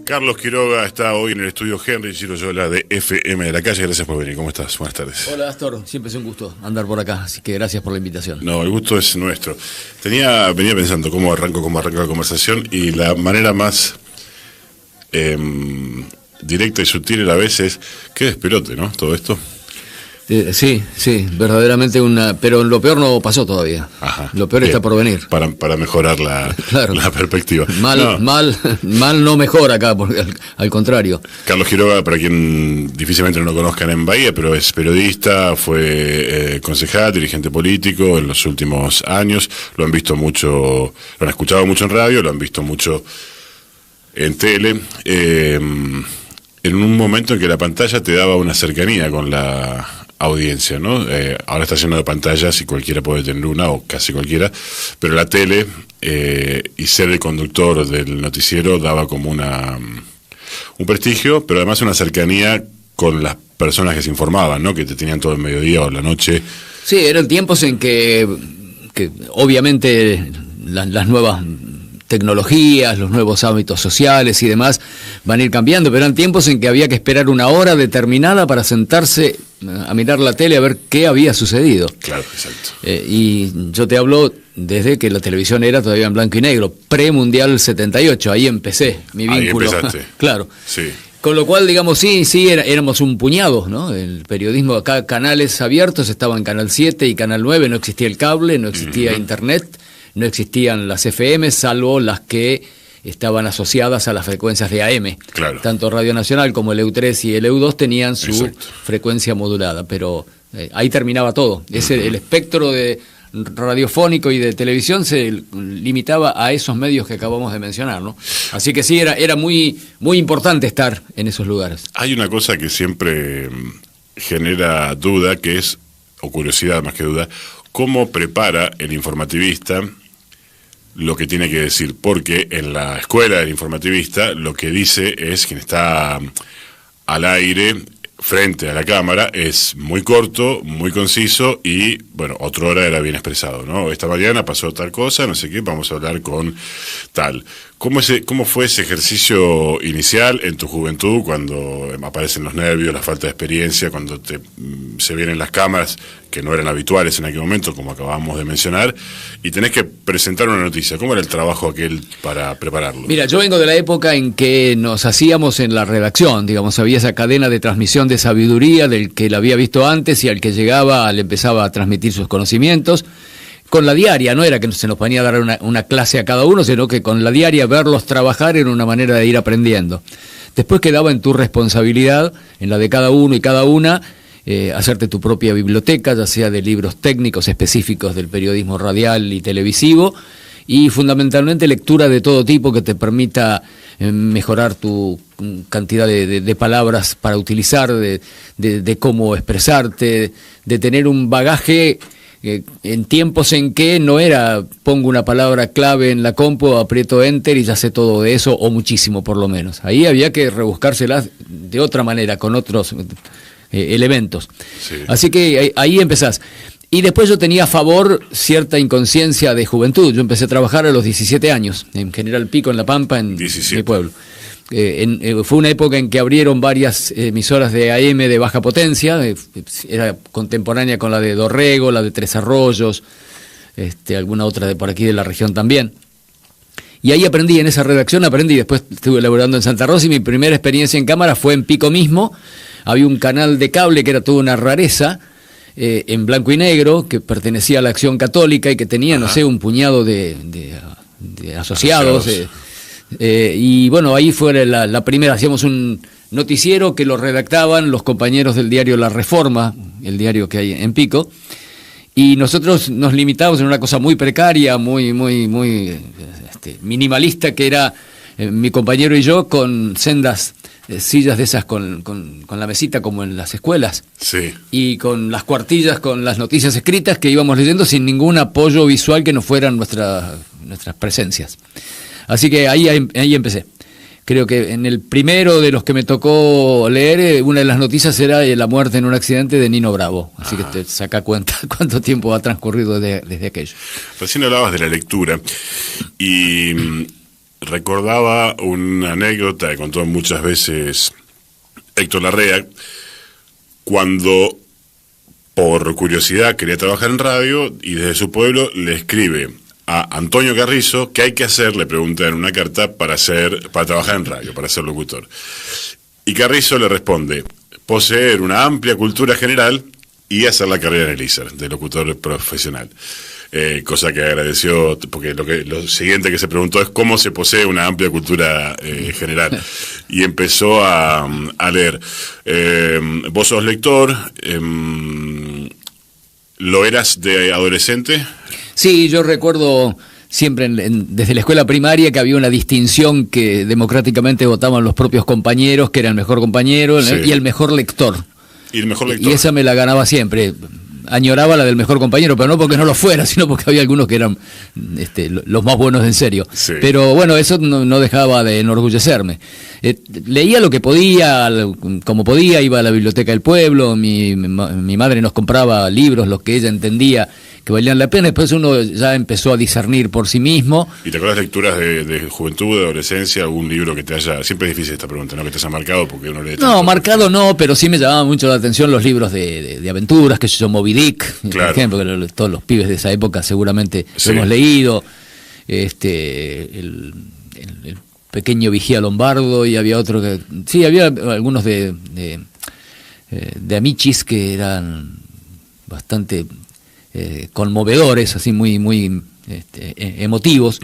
Carlos Quiroga está hoy en el estudio Henry Giroyola de FM de la Calle. Gracias por venir. ¿Cómo estás? Buenas tardes. Hola, Astor. Siempre es un gusto andar por acá, así que gracias por la invitación. No, el gusto es nuestro. Venía pensando cómo arranca la conversación, y la manera más directa y sutil a la vez es qué despelote, ¿no? Todo esto. Sí, verdaderamente pero lo peor no pasó todavía. Ajá. Lo peor está por venir. Para mejorar claro. La perspectiva. Mal no mejora acá, porque al contrario. Carlos Quiroga, para quien difícilmente no lo conozcan en Bahía, pero es periodista, fue concejal, dirigente político en los últimos años. Lo han visto mucho, lo han escuchado mucho en radio, lo han visto mucho en tele. En un momento en que la pantalla te daba una cercanía con la audiencia, ¿no? Ahora está lleno de pantallas y cualquiera puede tener una, o casi cualquiera, pero la tele y ser el conductor del noticiero daba como un prestigio, pero además una cercanía con las personas que se informaban, ¿no? Que te tenían todo el mediodía o la noche. Sí, eran tiempos en que obviamente las nuevas tecnologías, los nuevos hábitos sociales y demás van a ir cambiando, pero eran tiempos en que había que esperar una hora determinada para sentarse a mirar la tele a ver qué había sucedido. Claro, exacto. Y yo te hablo desde que la televisión era todavía en blanco y negro, pre-Mundial 78, ahí empecé mi vínculo. Ahí empezaste. Claro. Sí. Con lo cual, digamos, éramos un puñado, ¿no? El periodismo acá, canales abiertos, estaban Canal 7 y Canal 9, no existía el cable, no existía internet, no existían las FM, salvo las que estaban asociadas a las frecuencias de AM. Claro. Tanto Radio Nacional como el EU3 y el EU2 tenían su Exacto. frecuencia modulada, pero ahí terminaba todo. El espectro de radiofónico y de televisión se limitaba a esos medios que acabamos de mencionar, ¿no? Así que sí, era muy, muy importante estar en esos lugares. Hay una cosa que siempre genera duda, que es, o curiosidad más que duda, cómo prepara el informativista lo que tiene que decir, porque en la escuela del informativista lo que dice es quien está al aire frente a la cámara, es muy corto, muy conciso y, bueno, otra hora era bien expresado, ¿no? Esta mañana pasó tal cosa, no sé qué, vamos a hablar con tal. ¿Cómo fue ese ejercicio inicial en tu juventud, cuando aparecen los nervios, la falta de experiencia, cuando se vienen las cámaras, que no eran habituales en aquel momento, como acabamos de mencionar, y tenés que presentar una noticia? ¿Cómo era el trabajo aquel para prepararlo? Mira, yo vengo de la época en que nos hacíamos en la redacción, digamos, había esa cadena de transmisión de sabiduría del que la había visto antes y al que llegaba le empezaba a transmitir sus conocimientos. Con la diaria, no era que se nos ponía a dar una clase a cada uno, sino que con la diaria verlos trabajar era una manera de ir aprendiendo. Después quedaba en tu responsabilidad, en la de cada uno y cada una, hacerte tu propia biblioteca, ya sea de libros técnicos específicos del periodismo radial y televisivo, y fundamentalmente lectura de todo tipo que te permita mejorar tu cantidad de palabras para utilizar, de cómo expresarte, de tener un bagaje en tiempos en que no era pongo una palabra clave en la compu, aprieto enter y ya sé todo de eso, o muchísimo por lo menos. Ahí había que rebuscárselas de otra manera, con otros elementos. Sí. Así que ahí empezás. Y después yo tenía a favor cierta inconsciencia de juventud. Yo empecé a trabajar a los 17 años, en General Pico, en La Pampa, en 17. Mi pueblo. Fue una época en que abrieron varias emisoras de AM de baja potencia, era contemporánea con la de Dorrego, la de Tres Arroyos, alguna otra de por aquí de la región también. Y ahí aprendí, en esa redacción aprendí, después estuve laborando en Santa Rosa y mi primera experiencia en cámara fue en Pico mismo. Había un canal de cable que era toda una rareza, en blanco y negro, que pertenecía a la Acción Católica y que tenía, no sé, un puñado de asociados. Y bueno, ahí fue la primera, hacíamos un noticiero que lo redactaban los compañeros del diario La Reforma, el diario que hay en Pico, y nosotros nos limitábamos en una cosa muy precaria, muy minimalista, que era mi compañero y yo con sendas sillas de esas con la mesita como en las escuelas, sí, y con las cuartillas con las noticias escritas que íbamos leyendo sin ningún apoyo visual que no fueran nuestras presencias. Así que ahí empecé. Creo que en el primero de los que me tocó leer, una de las noticias era la muerte en un accidente de Nino Bravo. Así que te saca cuenta cuánto tiempo ha transcurrido desde aquello. Recién hablabas de la lectura y recordaba una anécdota que contó muchas veces Héctor Larrea, cuando por curiosidad quería trabajar en radio y desde su pueblo le escribe a Antonio Carrizo qué hay que hacer, le pregunta en una carta para trabajar en radio, para ser locutor. Y Carrizo le responde: poseer una amplia cultura general y hacer la carrera en el ISER, de locutor profesional. Cosa que agradeció, porque lo siguiente que se preguntó es cómo se posee una amplia cultura general. Y empezó a leer. Vos sos lector, ¿lo eras de adolescente? Sí, yo recuerdo siempre desde la escuela primaria que había una distinción que democráticamente votaban los propios compañeros, que era el mejor compañero, sí, y el mejor lector. Y el mejor lector. Y esa me la ganaba siempre. Añoraba la del mejor compañero, pero no porque no lo fuera, sino porque había algunos que eran los más buenos en serio. Sí. Pero bueno, eso no dejaba de enorgullecerme. Leía lo que podía, como podía, iba a la biblioteca del pueblo, mi madre nos compraba libros, los que ella entendía que valían la pena. Después uno ya empezó a discernir por sí mismo. ¿Y te acuerdas lecturas de juventud, de adolescencia, algún libro que te haya... Siempre es difícil esta pregunta, ¿no? Que te haya marcado, porque uno lee... No, marcado no, pero sí me llamaba mucho la atención los libros de aventuras, que yo, Moby Dick, claro, por ejemplo, que todos los pibes de esa época seguramente sí lo hemos leído. El pequeño Vigía Lombardo, y había otro que... Sí, había algunos de Amichis que eran bastante... conmovedores, así muy emotivos,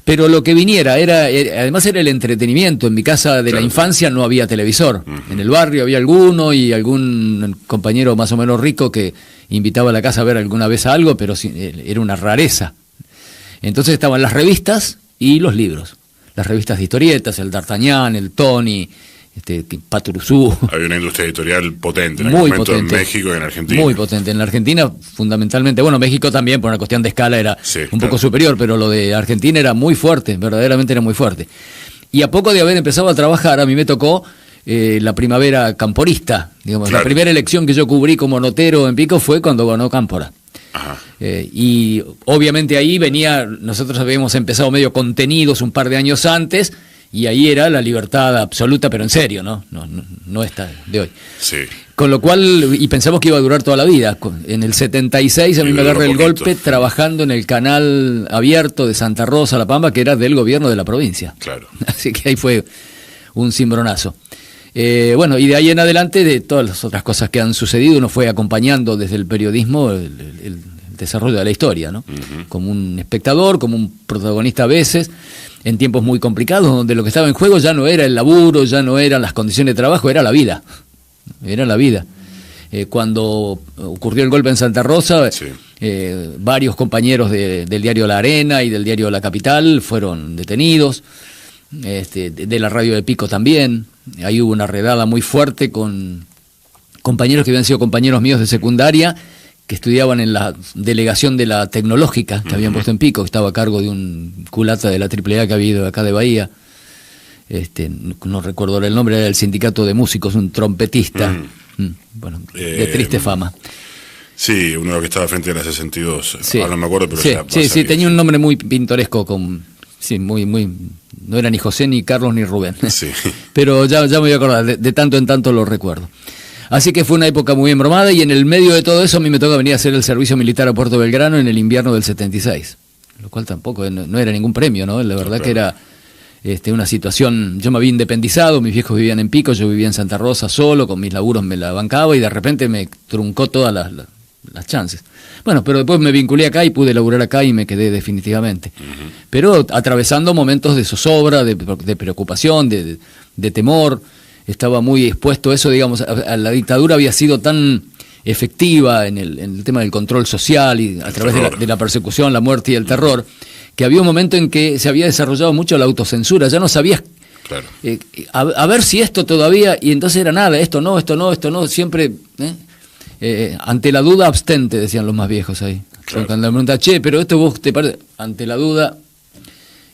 pero lo que viniera además era el entretenimiento. En mi casa de la infancia no había televisor, en el barrio había alguno y algún compañero más o menos rico que invitaba a la casa a ver alguna vez algo, pero era una rareza. Entonces estaban las revistas y los libros, las revistas de historietas, el D'Artagnan, el Tony, Paturuzú. Había una industria editorial potente en aquel momento en México y en Argentina. Muy potente. En la Argentina, fundamentalmente, bueno, México también, por una cuestión de escala, era poco superior, pero lo de Argentina era muy fuerte, verdaderamente era muy fuerte. Y a poco de haber empezado a trabajar, a mí me tocó la primavera camporista, digamos. Claro. La primera elección que yo cubrí como notero en Pico fue cuando ganó Cámpora. Ajá. Y obviamente ahí nosotros habíamos empezado medio contenidos un par de años antes, y ahí era la libertad absoluta, pero en serio, no esta de hoy. Sí. Con lo cual, y pensamos que iba a durar toda la vida. En el 76 a mí me agarré el golpe trabajando en el canal abierto de Santa Rosa, La Pampa, que era del gobierno de la provincia. Claro. Así que ahí fue un cimbronazo. Bueno, y de ahí en adelante, de todas las otras cosas que han sucedido, uno fue acompañando desde el periodismo el desarrollo de la historia, ¿no? Como un espectador, como un protagonista a veces, en tiempos muy complicados, donde lo que estaba en juego ya no era el laburo, ya no eran las condiciones de trabajo, era la vida. Era la vida. Cuando ocurrió el golpe en Santa Rosa, varios compañeros del diario La Arena y del diario La Capital fueron detenidos, de la radio de Pico también. Ahí hubo una redada muy fuerte con compañeros que habían sido compañeros míos de secundaria, que estudiaban en la delegación de la tecnológica que habían puesto en Pico, que estaba a cargo de un culata de la AAA que había ido acá de Bahía. No recuerdo el nombre, era el sindicato de músicos, un trompetista, bueno, de triste fama. Sí, uno que estaba frente a la 62, ahora no me acuerdo, pero sí, tenía un nombre muy pintoresco, muy, no era ni José, ni Carlos, ni Rubén. Sí. Pero ya me voy a acordar, de tanto en tanto lo recuerdo. Así que fue una época muy embromada, y en el medio de todo eso a mí me toca venir a hacer el servicio militar a Puerto Belgrano en el invierno del 76, lo cual tampoco no era ningún premio, ¿no? La verdad que era una situación. Yo me había independizado, mis viejos vivían en Pico, yo vivía en Santa Rosa solo, con mis laburos me la bancaba, y de repente me truncó todas las chances. Bueno, pero después me vinculé acá y pude laburar acá y me quedé definitivamente. Pero atravesando momentos de zozobra, de preocupación, de temor. Estaba muy expuesto a eso, digamos, a la dictadura había sido tan efectiva en el tema del control social y a través de la persecución, la muerte y el terror, que había un momento en que se había desarrollado mucho la autocensura, ya no sabías a ver si esto todavía, y entonces era nada, esto no, siempre ante la duda abstente, decían los más viejos ahí. Claro. Cuando me preguntan, pero esto vos te parece, ante la duda,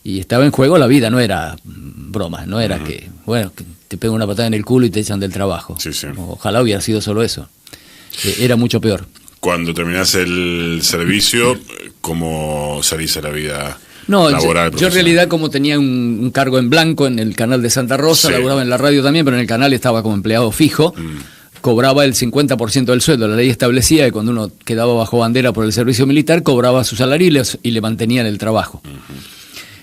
y estaba en juego la vida, no era broma, no era que te pegan una patada en el culo y te echan del trabajo. Sí. Ojalá hubiera sido solo eso. Era mucho peor. Cuando terminás el servicio, ¿cómo salís a la vida? No, laboral. yo en realidad, como tenía un cargo en blanco en el canal de Santa Rosa, Sí. laburaba en la radio también, pero en el canal estaba como empleado fijo, cobraba el 50% del sueldo. La ley establecía que cuando uno quedaba bajo bandera por el servicio militar, cobraba su salario y le mantenían el trabajo.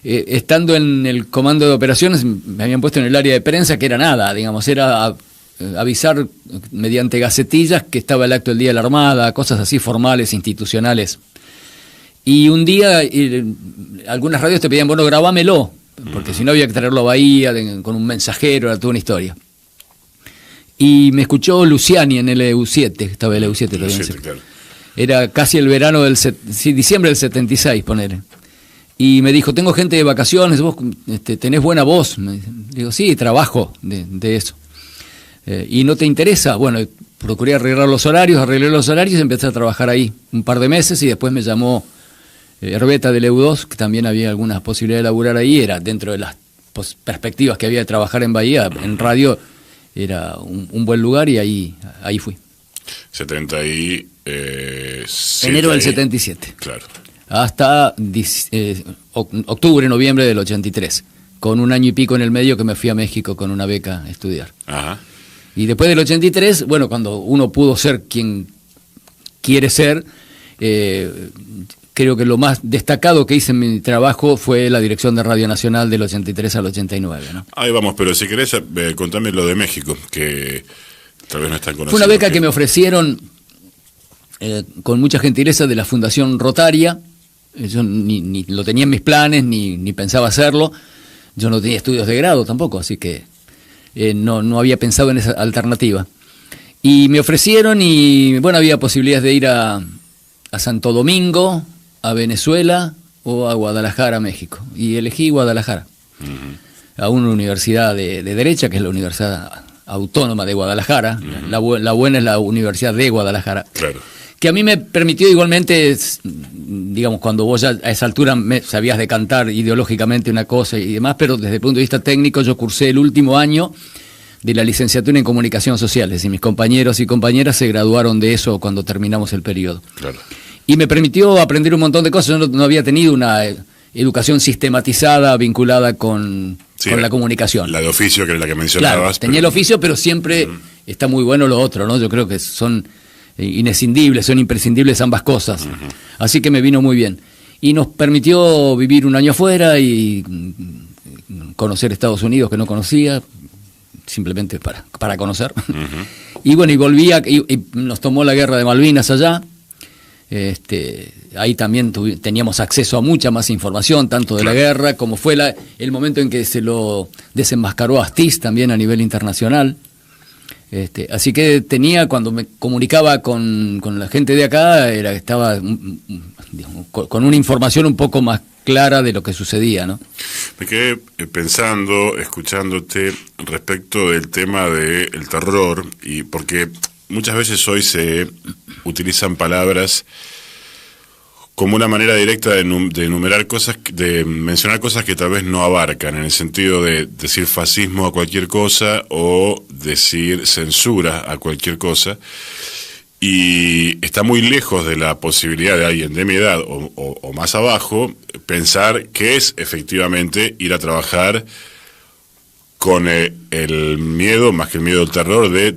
Estando en el comando de operaciones, me habían puesto en el área de prensa, que era nada, digamos, era avisar mediante gacetillas que estaba el acto del Día de la Armada, cosas así formales, institucionales. Y un día algunas radios te pedían, bueno, grabámelo, porque si no había que traerlo a Bahía con un mensajero, era toda una historia. Y me escuchó Luciani en el EU7, estaba el EU7 todavía. Claro. Era casi el verano diciembre del 76, ponele. Y me dijo, tengo gente de vacaciones, vos tenés buena voz. Digo, sí, trabajo de eso. ¿Y no te interesa? Bueno, procuré arreglar los horarios y empecé a trabajar ahí un par de meses, y después me llamó Herbeta del EU2, que también había algunas posibilidades de laburar ahí, era dentro de las perspectivas que había de trabajar en Bahía, en radio era un buen lugar, y ahí fui. 77. Enero del 77. Claro. Hasta octubre, noviembre del 83, con un año y pico en el medio que me fui a México con una beca a estudiar. Ajá. Y después del 83, bueno, cuando uno pudo ser quien quiere ser, creo que lo más destacado que hice en mi trabajo fue la dirección de Radio Nacional del 83 al 89, ¿no? Ahí vamos, pero si querés, contame lo de México, que tal vez no están conocidos. Fue una beca que me ofrecieron con mucha gentileza de la Fundación Rotaria. Yo ni lo tenía en mis planes, ni pensaba hacerlo. Yo no tenía estudios de grado tampoco, así que no había pensado en esa alternativa. Y me ofrecieron, y bueno, había posibilidades de ir a Santo Domingo, a Venezuela o a Guadalajara, México. Y elegí Guadalajara, a una universidad de derecha, que es la Universidad Autónoma de Guadalajara. La buena es la Universidad de Guadalajara. Claro. Que a mí me permitió igualmente, digamos, cuando vos ya a esa altura sabías decantar ideológicamente una cosa y demás, pero desde el punto de vista técnico yo cursé el último año de la licenciatura en Comunicación Social, y mis compañeros y compañeras se graduaron de eso cuando terminamos el periodo. Claro. Y me permitió aprender un montón de cosas. Yo no había tenido una educación sistematizada vinculada con la comunicación. La de oficio, que era la que mencionabas. Claro, tenía el oficio, pero siempre está muy bueno lo otro, ¿no? Yo creo que son inescindibles, son imprescindibles ambas cosas. Así que me vino muy bien. Y nos permitió vivir un año afuera y conocer Estados Unidos, que no conocía, simplemente para conocer. Y bueno, y volví y nos tomó la guerra de Malvinas allá. Ahí también teníamos acceso a mucha más información, tanto de la guerra como fue el momento en que se lo desenmascaró Astiz también a nivel internacional. Así que cuando me comunicaba con la gente de acá, estaba digamos, con una información un poco más clara de lo que sucedía, ¿no? Me quedé pensando, escuchándote, respecto del tema del terror, y porque muchas veces hoy se utilizan palabras como una manera directa de enumerar cosas, de mencionar cosas que tal vez no abarcan, en el sentido de decir fascismo a cualquier cosa o decir censura a cualquier cosa, y está muy lejos de la posibilidad de alguien de mi edad o más abajo pensar que es efectivamente ir a trabajar con el miedo, más que el miedo, el terror de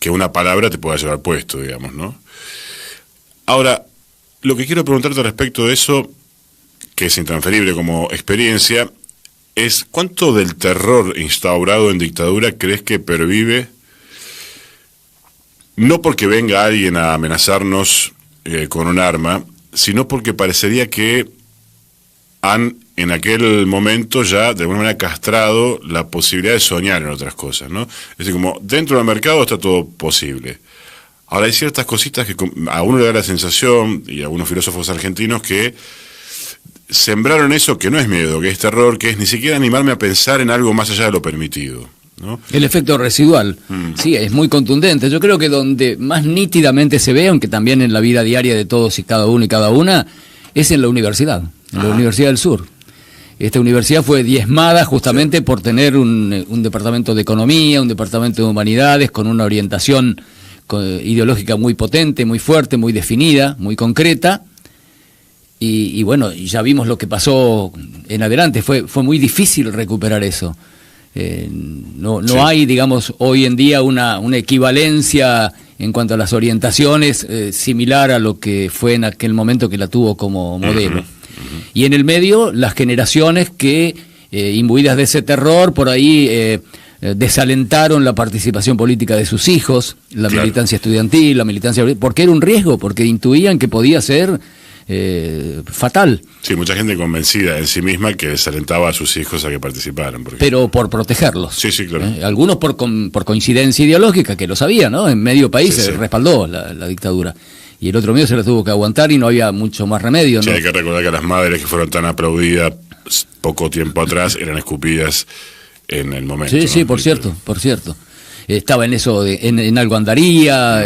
que una palabra te pueda llevar puesto, digamos, ¿no? Ahora, lo que quiero preguntarte respecto de eso, que es intransferible como experiencia, es ¿cuánto del terror instaurado en dictadura crees que pervive? No porque venga alguien a amenazarnos con un arma, sino porque parecería que han en aquel momento ya de alguna manera castrado la posibilidad de soñar en otras cosas, ¿no? Es decir, como dentro del mercado está todo posible. Ahora hay ciertas cositas que a uno le da la sensación, y a algunos filósofos argentinos, que sembraron eso que no es miedo, que es terror, que es ni siquiera animarme a pensar en algo más allá de lo permitido, ¿no? El efecto residual, sí, es muy contundente. Yo creo que donde más nítidamente se ve, aunque también en la vida diaria de todos y cada uno y cada una, es en la universidad, en la Universidad del Sur. Esta universidad fue diezmada justamente por tener un departamento de economía, un departamento de humanidades, con una orientación ideológica muy potente, muy fuerte, muy definida, muy concreta, y bueno, ya vimos lo que pasó en adelante, fue muy difícil recuperar eso. No Sí. hay, digamos, hoy en día una equivalencia en cuanto a las orientaciones similar a lo que fue en aquel momento que la tuvo como modelo. Y en el medio, las generaciones que, imbuidas de ese terror, por ahí desalentaron la participación política de sus hijos, la Claro. militancia estudiantil, la militancia... porque era un riesgo, porque intuían que podía ser fatal. Sí, mucha gente convencida en sí misma que desalentaba a sus hijos a que participaran. Por ejemplo. Pero por protegerlos. Sí, sí, claro. Algunos por coincidencia ideológica, que lo sabían, ¿no? En medio país Sí, se sí. respaldó la dictadura. Y el otro medio se la tuvo que aguantar y no había mucho más remedio, ¿no? Sí, hay que recordar que las madres que fueron tan aplaudidas poco tiempo atrás eran escupidas en el momento. Sí, ¿no? sí, por cierto. Estaba en eso, en algo andaría,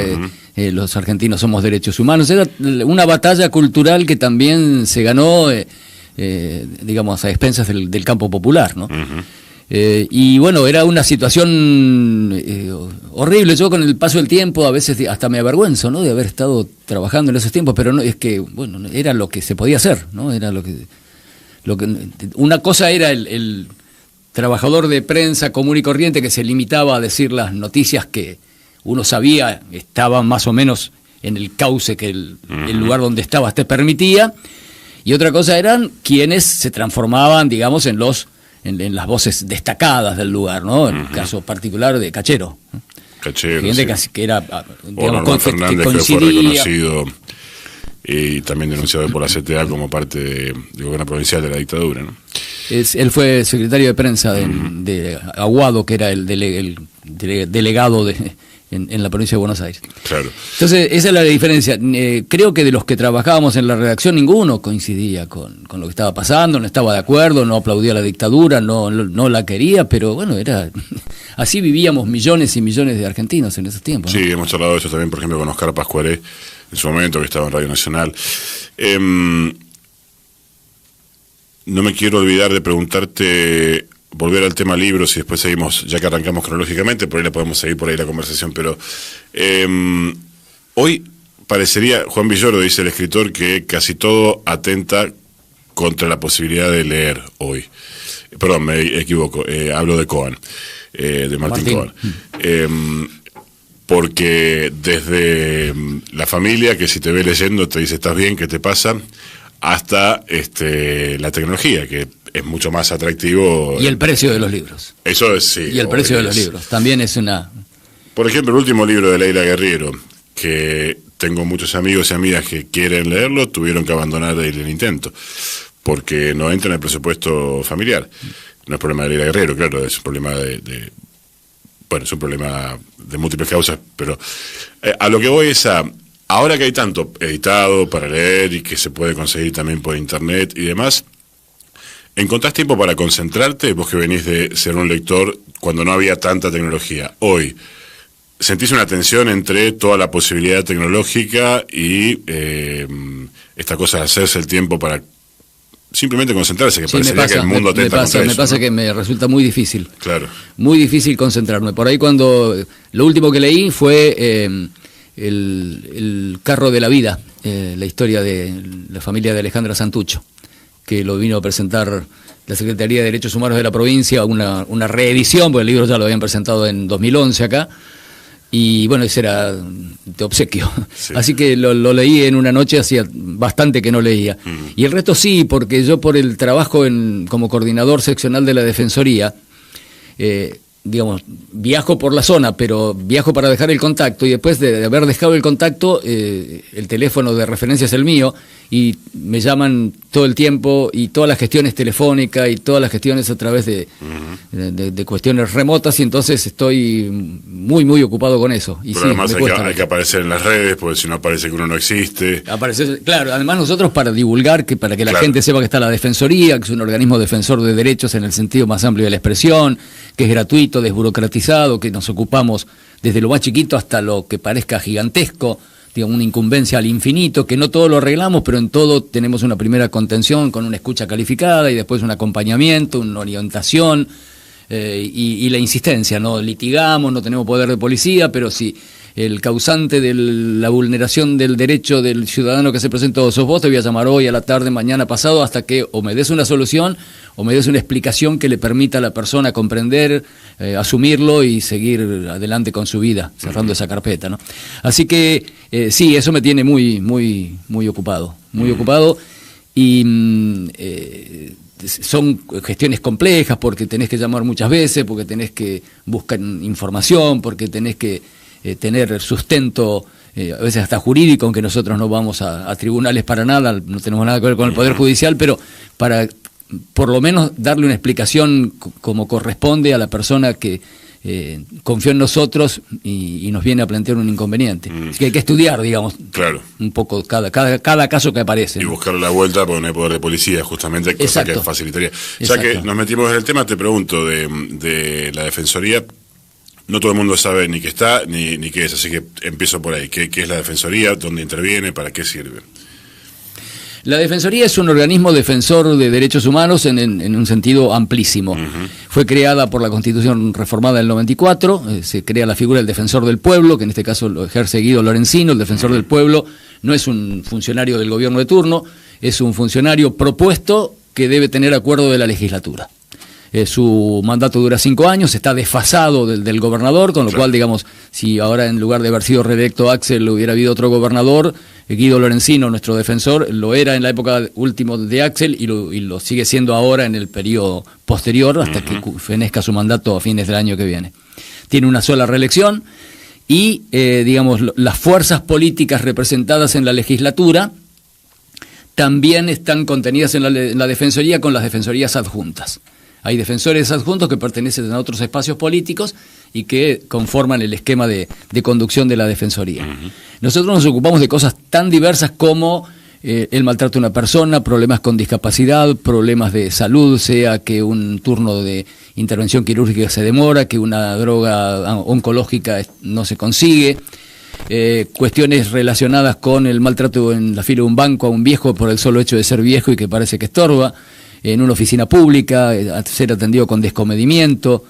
los argentinos somos derechos humanos. Era una batalla cultural que también se ganó, digamos, a expensas del campo popular, ¿no? Y bueno, era una situación horrible. Yo con el paso del tiempo a veces hasta me avergüenzo, ¿no? De haber estado trabajando en esos tiempos, pero no, es que, bueno, era lo que se podía hacer, ¿no? Era lo que una cosa era el trabajador de prensa común y corriente que se limitaba a decir las noticias que uno sabía estaban más o menos en el cauce que el lugar donde estabas te permitía, y otra cosa eran quienes se transformaban, digamos, en las voces destacadas del lugar, ¿no? En el caso particular de Cachero. Cachero, Gente sí. que era, O digamos, Norman Fernández, que fue coincidía. reconocido y también denunciado por la CTA como parte del gobierno provincial de la dictadura, ¿no? Él fue secretario de prensa de Aguado, que era el delegado en la provincia de Buenos Aires. Claro. Entonces, esa es la diferencia. Creo que de los que trabajábamos en la redacción, ninguno coincidía con lo que estaba pasando, no estaba de acuerdo, no aplaudía la dictadura, no la quería, pero bueno, era así vivíamos millones y millones de argentinos en esos tiempos, ¿no? Sí, hemos charlado de eso también, por ejemplo, con Oscar Pascuaré, en su momento, que estaba en Radio Nacional. No me quiero olvidar de preguntarte, volver al tema libros y después seguimos, ya que arrancamos cronológicamente, por ahí la podemos seguir por ahí la conversación, pero hoy parecería, Juan Villoro dice el escritor, que casi todo atenta contra la posibilidad de leer hoy. Perdón, me equivoco, hablo de Cohen, de Martín Cohen. Porque desde la familia, que si te ve leyendo te dice estás bien, ¿qué te pasa?, hasta la tecnología, que es mucho más atractivo. Y el precio de los libros. Eso es, sí. Y el precio de los libros. También es una... Por ejemplo, el último libro de Leila Guerriero, que tengo muchos amigos y amigas que quieren leerlo, tuvieron que abandonar el intento, porque no entra en el presupuesto familiar. No es problema de Leila Guerriero, claro, es un problema bueno, es un problema de múltiples causas, pero a lo que voy es ahora que hay tanto editado para leer y que se puede conseguir también por internet y demás, ¿encontrás tiempo para concentrarte? Vos que venís de ser un lector cuando no había tanta tecnología. Hoy, ¿sentís una tensión entre toda la posibilidad tecnológica y esta cosa de hacerse el tiempo para simplemente concentrarse, que Sí, parecería que el mundo atenta contra eso? Me pasa ¿no? que me resulta muy difícil. Claro. Muy difícil concentrarme. Por ahí lo último que leí fue el carro de la vida, la historia de la familia de Alejandra Santucho, que lo vino a presentar la Secretaría de Derechos Humanos de la provincia, una reedición, porque el libro ya lo habían presentado en 2011 acá, y bueno, ese era de obsequio. Sí. Así que lo leí en una noche, hacía bastante que no leía. Y el resto sí, porque yo por el trabajo como coordinador seccional de la Defensoría, digamos, viajo por la zona, pero viajo para dejar el contacto, y después de haber dejado el contacto, el teléfono de referencia es el mío, y me llaman todo el tiempo, y todas las gestiones telefónicas, y todas las gestiones a través de cuestiones remotas, y entonces estoy muy, muy ocupado con eso. Y Pero sí, además me cuesta. hay que aparecer en las redes, porque si no parece que uno no existe. Claro, además nosotros para divulgar, para que la gente sepa que está la Defensoría, que es un organismo defensor de derechos en el sentido más amplio de la expresión, que es gratuito, desburocratizado, que nos ocupamos desde lo más chiquito hasta lo que parezca gigantesco, digamos, una incumbencia al infinito, que no todo lo arreglamos, pero en todo tenemos una primera contención con una escucha calificada y después un acompañamiento, una orientación y la insistencia. No litigamos, no tenemos poder de policía, pero si el causante de la vulneración del derecho del ciudadano que se presentó sos vos, te voy a llamar hoy, a la tarde, mañana, pasado, hasta que o me des una solución o me des una explicación que le permita a la persona comprender, asumirlo y seguir adelante con su vida, cerrando esa carpeta, ¿no? Así que sí, eso me tiene muy ocupado, y son gestiones complejas porque tenés que llamar muchas veces, porque tenés que buscar información, porque tenés que tener sustento, a veces hasta jurídico, aunque nosotros no vamos a tribunales para nada, no tenemos nada que ver con el Poder Judicial, pero para por lo menos darle una explicación como corresponde a la persona que confió en nosotros y nos viene a plantear un inconveniente. Así que hay que estudiar, digamos, claro, un poco cada caso que aparece. Y buscar la vuelta porque no hay poder de policía, justamente, cosa Exacto. que facilitaría. Exacto. Ya que nos metimos en el tema, te pregunto de la Defensoría. No todo el mundo sabe ni qué está, ni qué es, así que empiezo por ahí. ¿Qué es la Defensoría? ¿Dónde interviene? ¿Para qué sirve? La Defensoría es un organismo defensor de derechos humanos en un sentido amplísimo. Uh-huh. Fue creada por la Constitución reformada del 94, se crea la figura del defensor del pueblo, que en este caso lo ejerce Guido Lorenzino. El defensor del pueblo no es un funcionario del gobierno de turno, es un funcionario propuesto que debe tener acuerdo de la legislatura. Su mandato dura 5 años, está desfasado del gobernador, con lo cual, digamos, si ahora en lugar de haber sido reelecto Axel hubiera habido otro gobernador, Guido Lorenzino, nuestro defensor, lo era en la época última de Axel y lo sigue siendo ahora en el periodo posterior, hasta que fenezca su mandato a fines del año que viene. Tiene una sola reelección y, digamos, las fuerzas políticas representadas en la legislatura también están contenidas en la Defensoría con las defensorías adjuntas. Hay defensores adjuntos que pertenecen a otros espacios políticos y que conforman el esquema de conducción de la Defensoría. Uh-huh. Nosotros nos ocupamos de cosas tan diversas como el maltrato de una persona, problemas con discapacidad, problemas de salud, sea que un turno de intervención quirúrgica se demora, que una droga oncológica no se consigue, cuestiones relacionadas con el maltrato en la fila de un banco a un viejo por el solo hecho de ser viejo y que parece que estorba, en una oficina pública, ser atendido con descomedimiento,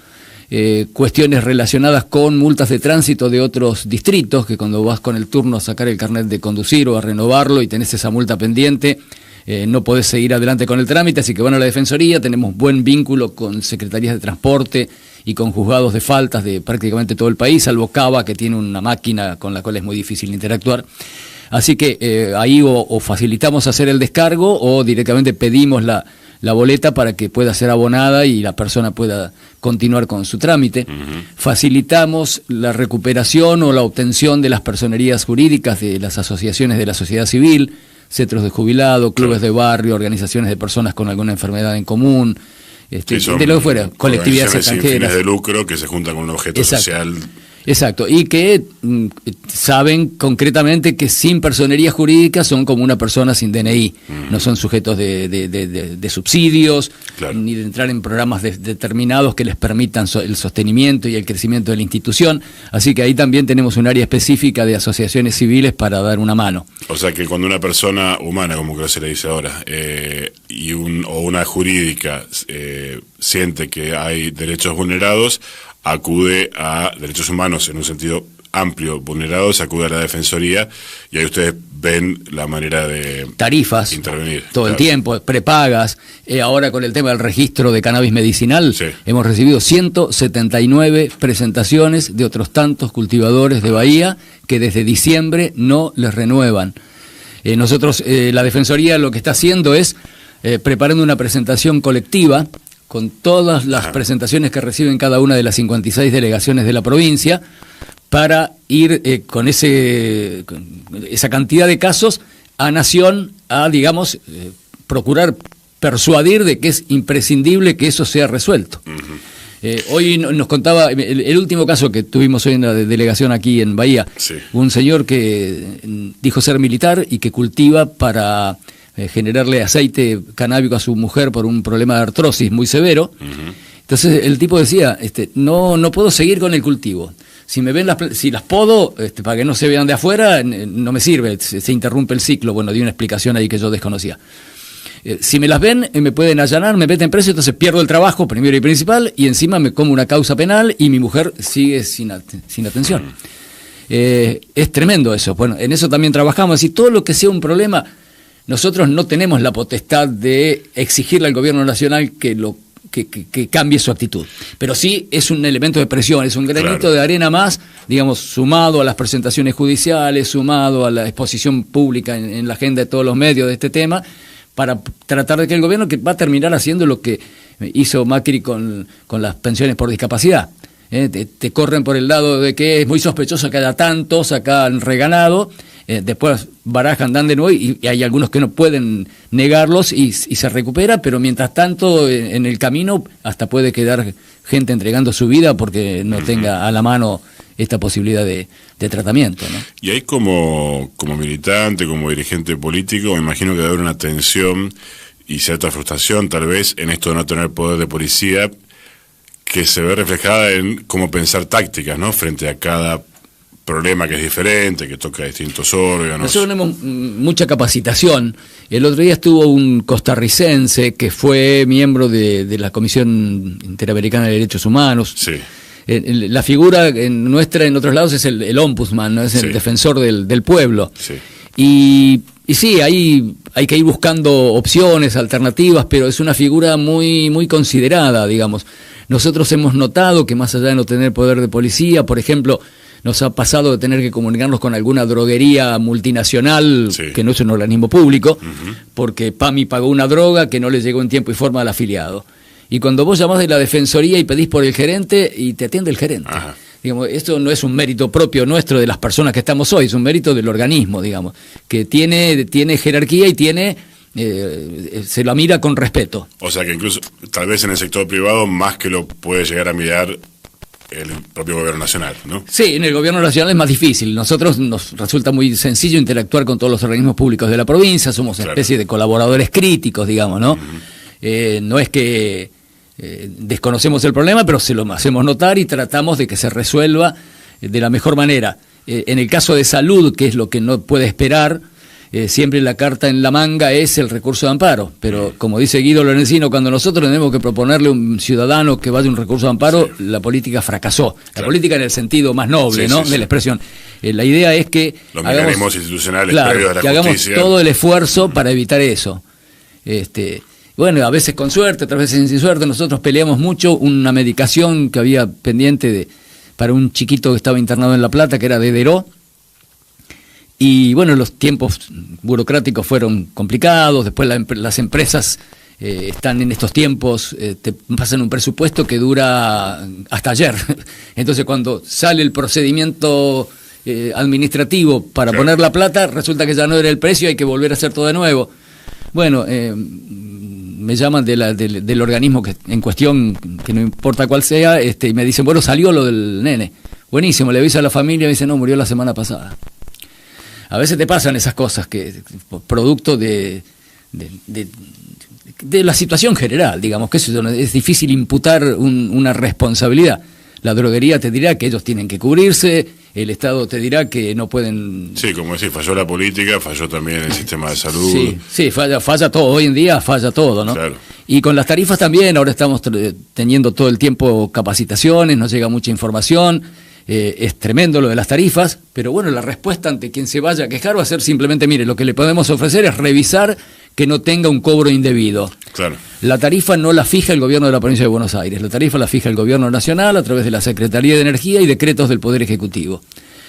cuestiones relacionadas con multas de tránsito de otros distritos, que cuando vas con el turno a sacar el carnet de conducir o a renovarlo y tenés esa multa pendiente, no podés seguir adelante con el trámite, así que van a la Defensoría. Tenemos buen vínculo con secretarías de transporte y con juzgados de faltas de prácticamente todo el país, salvo Cava, que tiene una máquina con la cual es muy difícil interactuar. Así que ahí o facilitamos hacer el descargo o directamente pedimos la boleta para que pueda ser abonada y la persona pueda continuar con su trámite. Uh-huh. Facilitamos la recuperación o la obtención de las personerías jurídicas de las asociaciones de la sociedad civil, centros de jubilado, clubes de barrio, organizaciones de personas con alguna enfermedad en común, de lo que fuera, colectividades extranjeras. Sin fines de lucro que se juntan con un objeto social. Exacto, y que saben concretamente que sin personería jurídica son como una persona sin DNI, no son sujetos de subsidios, claro, ni de entrar en programas determinados que les permitan el sostenimiento y el crecimiento de la institución, así que ahí también tenemos un área específica de asociaciones civiles para dar una mano. O sea que cuando una persona humana, como creo que se le dice ahora, o una jurídica siente que hay derechos vulnerados, acude a derechos humanos en un sentido amplio vulnerados, acude a la Defensoría y ahí ustedes ven la manera de tarifas, intervenir. Todo claro, el tiempo, prepagas. Ahora con el tema del registro de cannabis medicinal, sí, hemos recibido 179 presentaciones de otros tantos cultivadores de Bahía que desde diciembre no les renuevan. Nosotros, la Defensoría lo que está haciendo es preparando una presentación colectiva con todas las presentaciones que reciben cada una de las 56 delegaciones de la provincia, para ir con esa cantidad de casos a Nación, a, digamos, procurar persuadir de que es imprescindible que eso sea resuelto. Uh-huh. Hoy nos contaba, el último caso que tuvimos hoy en la delegación aquí en Bahía, sí, un señor que dijo ser militar y que cultiva para generarle aceite canábico a su mujer por un problema de artrosis muy severo. Uh-huh. Entonces el tipo decía, no puedo seguir con el cultivo. Si me ven si las podo, para que no se vean de afuera, no me sirve, se interrumpe el ciclo. Bueno, di una explicación ahí que yo desconocía. Si me las ven, me pueden allanar, me meten preso, entonces pierdo el trabajo, primero y principal, y encima me como una causa penal y mi mujer sigue sin atención. Es tremendo eso. Bueno, en eso también trabajamos. Y todo lo que sea un problema, nosotros no tenemos la potestad de exigirle al gobierno nacional que cambie su actitud. Pero sí es un elemento de presión, es un granito de arena más, digamos, sumado a las presentaciones judiciales, sumado a la exposición pública en la agenda de todos los medios de este tema, para tratar de que el gobierno, que va a terminar haciendo lo que hizo Macri con las pensiones por discapacidad. Te corren por el lado de que es muy sospechoso que haya tantos, acá han reganado, después barajan, dan de nuevo y hay algunos que no pueden negarlos y se recupera, pero mientras tanto en el camino hasta puede quedar gente entregando su vida porque no tenga a la mano esta posibilidad de tratamiento, ¿no? Y ahí como militante, como dirigente político, me imagino que debe haber una tensión y cierta frustración tal vez en esto de no tener poder de policía, que se ve reflejada en cómo pensar tácticas, ¿no? Frente a cada problema que es diferente, que toca distintos órganos. Nosotros tenemos mucha capacitación. El otro día estuvo un costarricense que fue miembro de la Comisión Interamericana de Derechos Humanos. Sí. La figura nuestra en otros lados es el ombudsman, ¿no? Es el defensor del pueblo. Sí. Y sí, hay que ir buscando opciones, alternativas, pero es una figura muy, muy considerada, digamos. Nosotros hemos notado que más allá de no tener poder de policía, por ejemplo, nos ha pasado de tener que comunicarnos con alguna droguería multinacional, que no es un organismo público, porque PAMI pagó una droga que no le llegó en tiempo y forma al afiliado. Y cuando vos llamás de la defensoría y pedís por el gerente, y te atiende el gerente. Ajá. Digamos, esto no es un mérito propio nuestro de las personas que estamos hoy, es un mérito del organismo, digamos, que tiene jerarquía y se lo mira con respeto. O sea que incluso, tal vez en el sector privado, más que lo puede llegar a mirar el propio gobierno nacional, ¿no? Sí, en el gobierno nacional es más difícil. Nosotros nos resulta muy sencillo interactuar con todos los organismos públicos de la provincia, somos una especie de colaboradores críticos, digamos, ¿no? No es que desconocemos el problema, pero se lo hacemos notar y tratamos de que se resuelva de la mejor manera. En el caso de salud, que es lo que no puede esperar, siempre la carta en la manga es el recurso de amparo, pero como dice Guido Lorenzino, cuando nosotros tenemos que proponerle a un ciudadano que vaya a un recurso de amparo, la política fracasó. La política en el sentido más noble, ¿no? De la expresión. La idea es que los mecanismos institucionales previos a la que justicia, hagamos todo el esfuerzo para evitar eso. Bueno, a veces con suerte, otras veces sin suerte. Nosotros peleamos mucho una medicación que había pendiente para un chiquito que estaba internado en La Plata, que era de Deró. Y bueno, los tiempos burocráticos fueron complicados. Después las empresas están en estos tiempos, te pasan un presupuesto que dura hasta ayer. Entonces cuando sale el procedimiento administrativo para poner la plata, resulta que ya no era el precio, hay que volver a hacer todo de nuevo. Bueno, me llaman del organismo en cuestión, que no importa cuál sea, y me dicen, bueno, salió lo del nene. Buenísimo, le aviso a la familia, me dice, no, murió la semana pasada. A veces te pasan esas cosas, que producto de la situación general, digamos, que es difícil imputar una responsabilidad. La droguería te dirá que ellos tienen que cubrirse, el Estado te dirá que no pueden... Sí, como decís, falló la política, falló también el sistema de salud. Sí, falla todo, hoy en día falla todo, ¿no? Claro. Y con las tarifas también, ahora estamos teniendo todo el tiempo capacitaciones, nos llega mucha información, es tremendo lo de las tarifas, pero bueno, la respuesta ante quien se vaya a quejar va a ser simplemente, mire, lo que le podemos ofrecer es revisar que no tenga un cobro indebido. Claro. La tarifa no la fija el gobierno de la provincia de Buenos Aires, la tarifa la fija el gobierno nacional a través de la Secretaría de Energía y decretos del Poder Ejecutivo.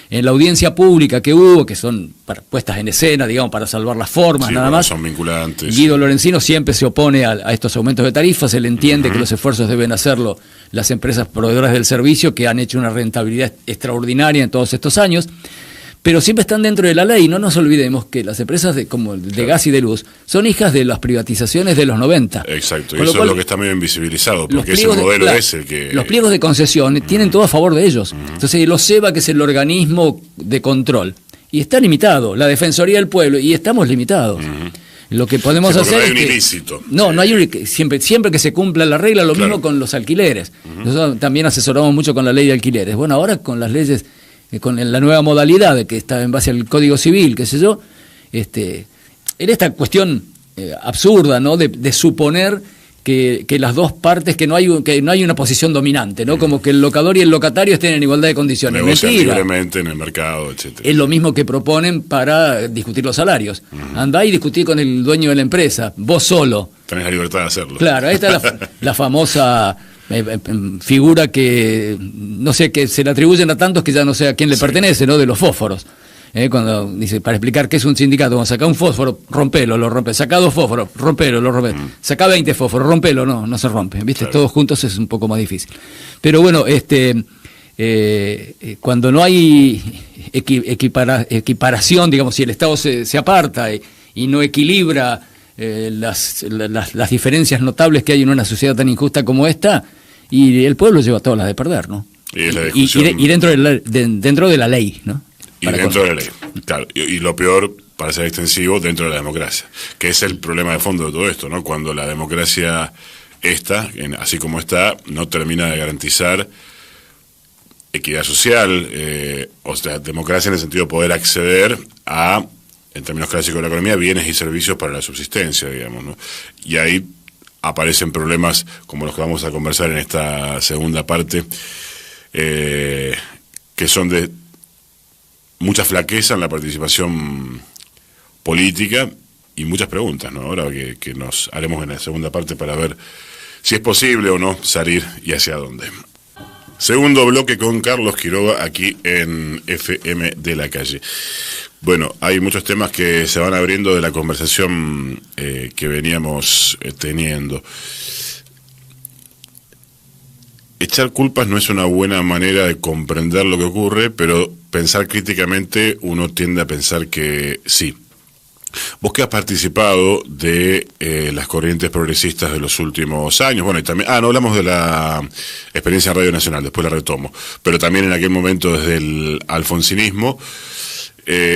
En la audiencia pública que hubo, que son puestas en escena, digamos, para salvar las formas, nada más. Son vinculantes. Guido Lorenzino siempre se opone a estos aumentos de tarifas, él entiende que los esfuerzos deben hacerlo las empresas proveedoras del servicio, que han hecho una rentabilidad extraordinaria en todos estos años, pero siempre están dentro de la ley. No nos olvidemos que las empresas de gas y de luz son hijas de las privatizaciones de los 90. Exacto, y eso es lo que está medio invisibilizado, porque ese modelo es el que... Los pliegos de concesión tienen todo a favor de ellos. Entonces, el OSEBA, que es el organismo de control, y está limitado, la Defensoría del Pueblo, y estamos limitados. Lo que podemos hacer no hay es un que, ilícito. No hay siempre que se cumpla la regla, lo mismo con los alquileres. Nosotros también asesoramos mucho con la ley de alquileres. Bueno, ahora con las leyes, con la nueva modalidad que está en base al Código Civil, qué sé yo, en esta cuestión absurda, ¿no? De suponer que las dos partes, que no hay una posición dominante, ¿no? Como que el locador y el locatario estén en igualdad de condiciones. Negocian Mentira. libremente en el mercado, etcétera. Es lo mismo que proponen para discutir los salarios. Andá y discutí con el dueño de la empresa, vos solo. Tenés la libertad de hacerlo. Claro, ahí está la famosa figura que, no sé, que se le atribuyen a tantos que ya no sé a quién le pertenece, ¿no? De los fósforos. Cuando dice, para explicar qué es un sindicato, cuando saca un fósforo, rompelo, lo rompe, saca 2 fósforos, rompelo, lo rompe, saca 20 fósforos, rompelo, no se rompe, ¿viste? Claro. Todos juntos es un poco más difícil. Pero bueno, cuando no hay equiparación, digamos, si el Estado se aparta y no equilibra las diferencias notables que hay en una sociedad tan injusta como esta, y el pueblo lleva todas las de perder, ¿no? Y dentro de la ley, ¿no? Y dentro de la ley, claro. Y lo peor, para ser extensivo, dentro de la democracia, que es el problema de fondo de todo esto, ¿no? Cuando la democracia así como está, no termina de garantizar equidad social, o sea, democracia en el sentido de poder acceder a, en términos clásicos de la economía, bienes y servicios para la subsistencia, digamos, ¿no? Y ahí aparecen problemas como los que vamos a conversar en esta segunda parte, que son de mucha flaqueza en la participación política y muchas preguntas, ¿no? Ahora que nos haremos en la segunda parte para ver si es posible o no salir y hacia dónde. Segundo bloque con Carlos Quiroga aquí en FM de la Calle. Bueno, hay muchos temas que se van abriendo de la conversación que veníamos teniendo. Echar culpas no es una buena manera de comprender lo que ocurre, pero pensar críticamente uno tiende a pensar que sí. Vos que has participado de las corrientes progresistas de los últimos años, bueno, y también, no hablamos de la experiencia en Radio Nacional, después la retomo, pero también en aquel momento desde el alfonsinismo,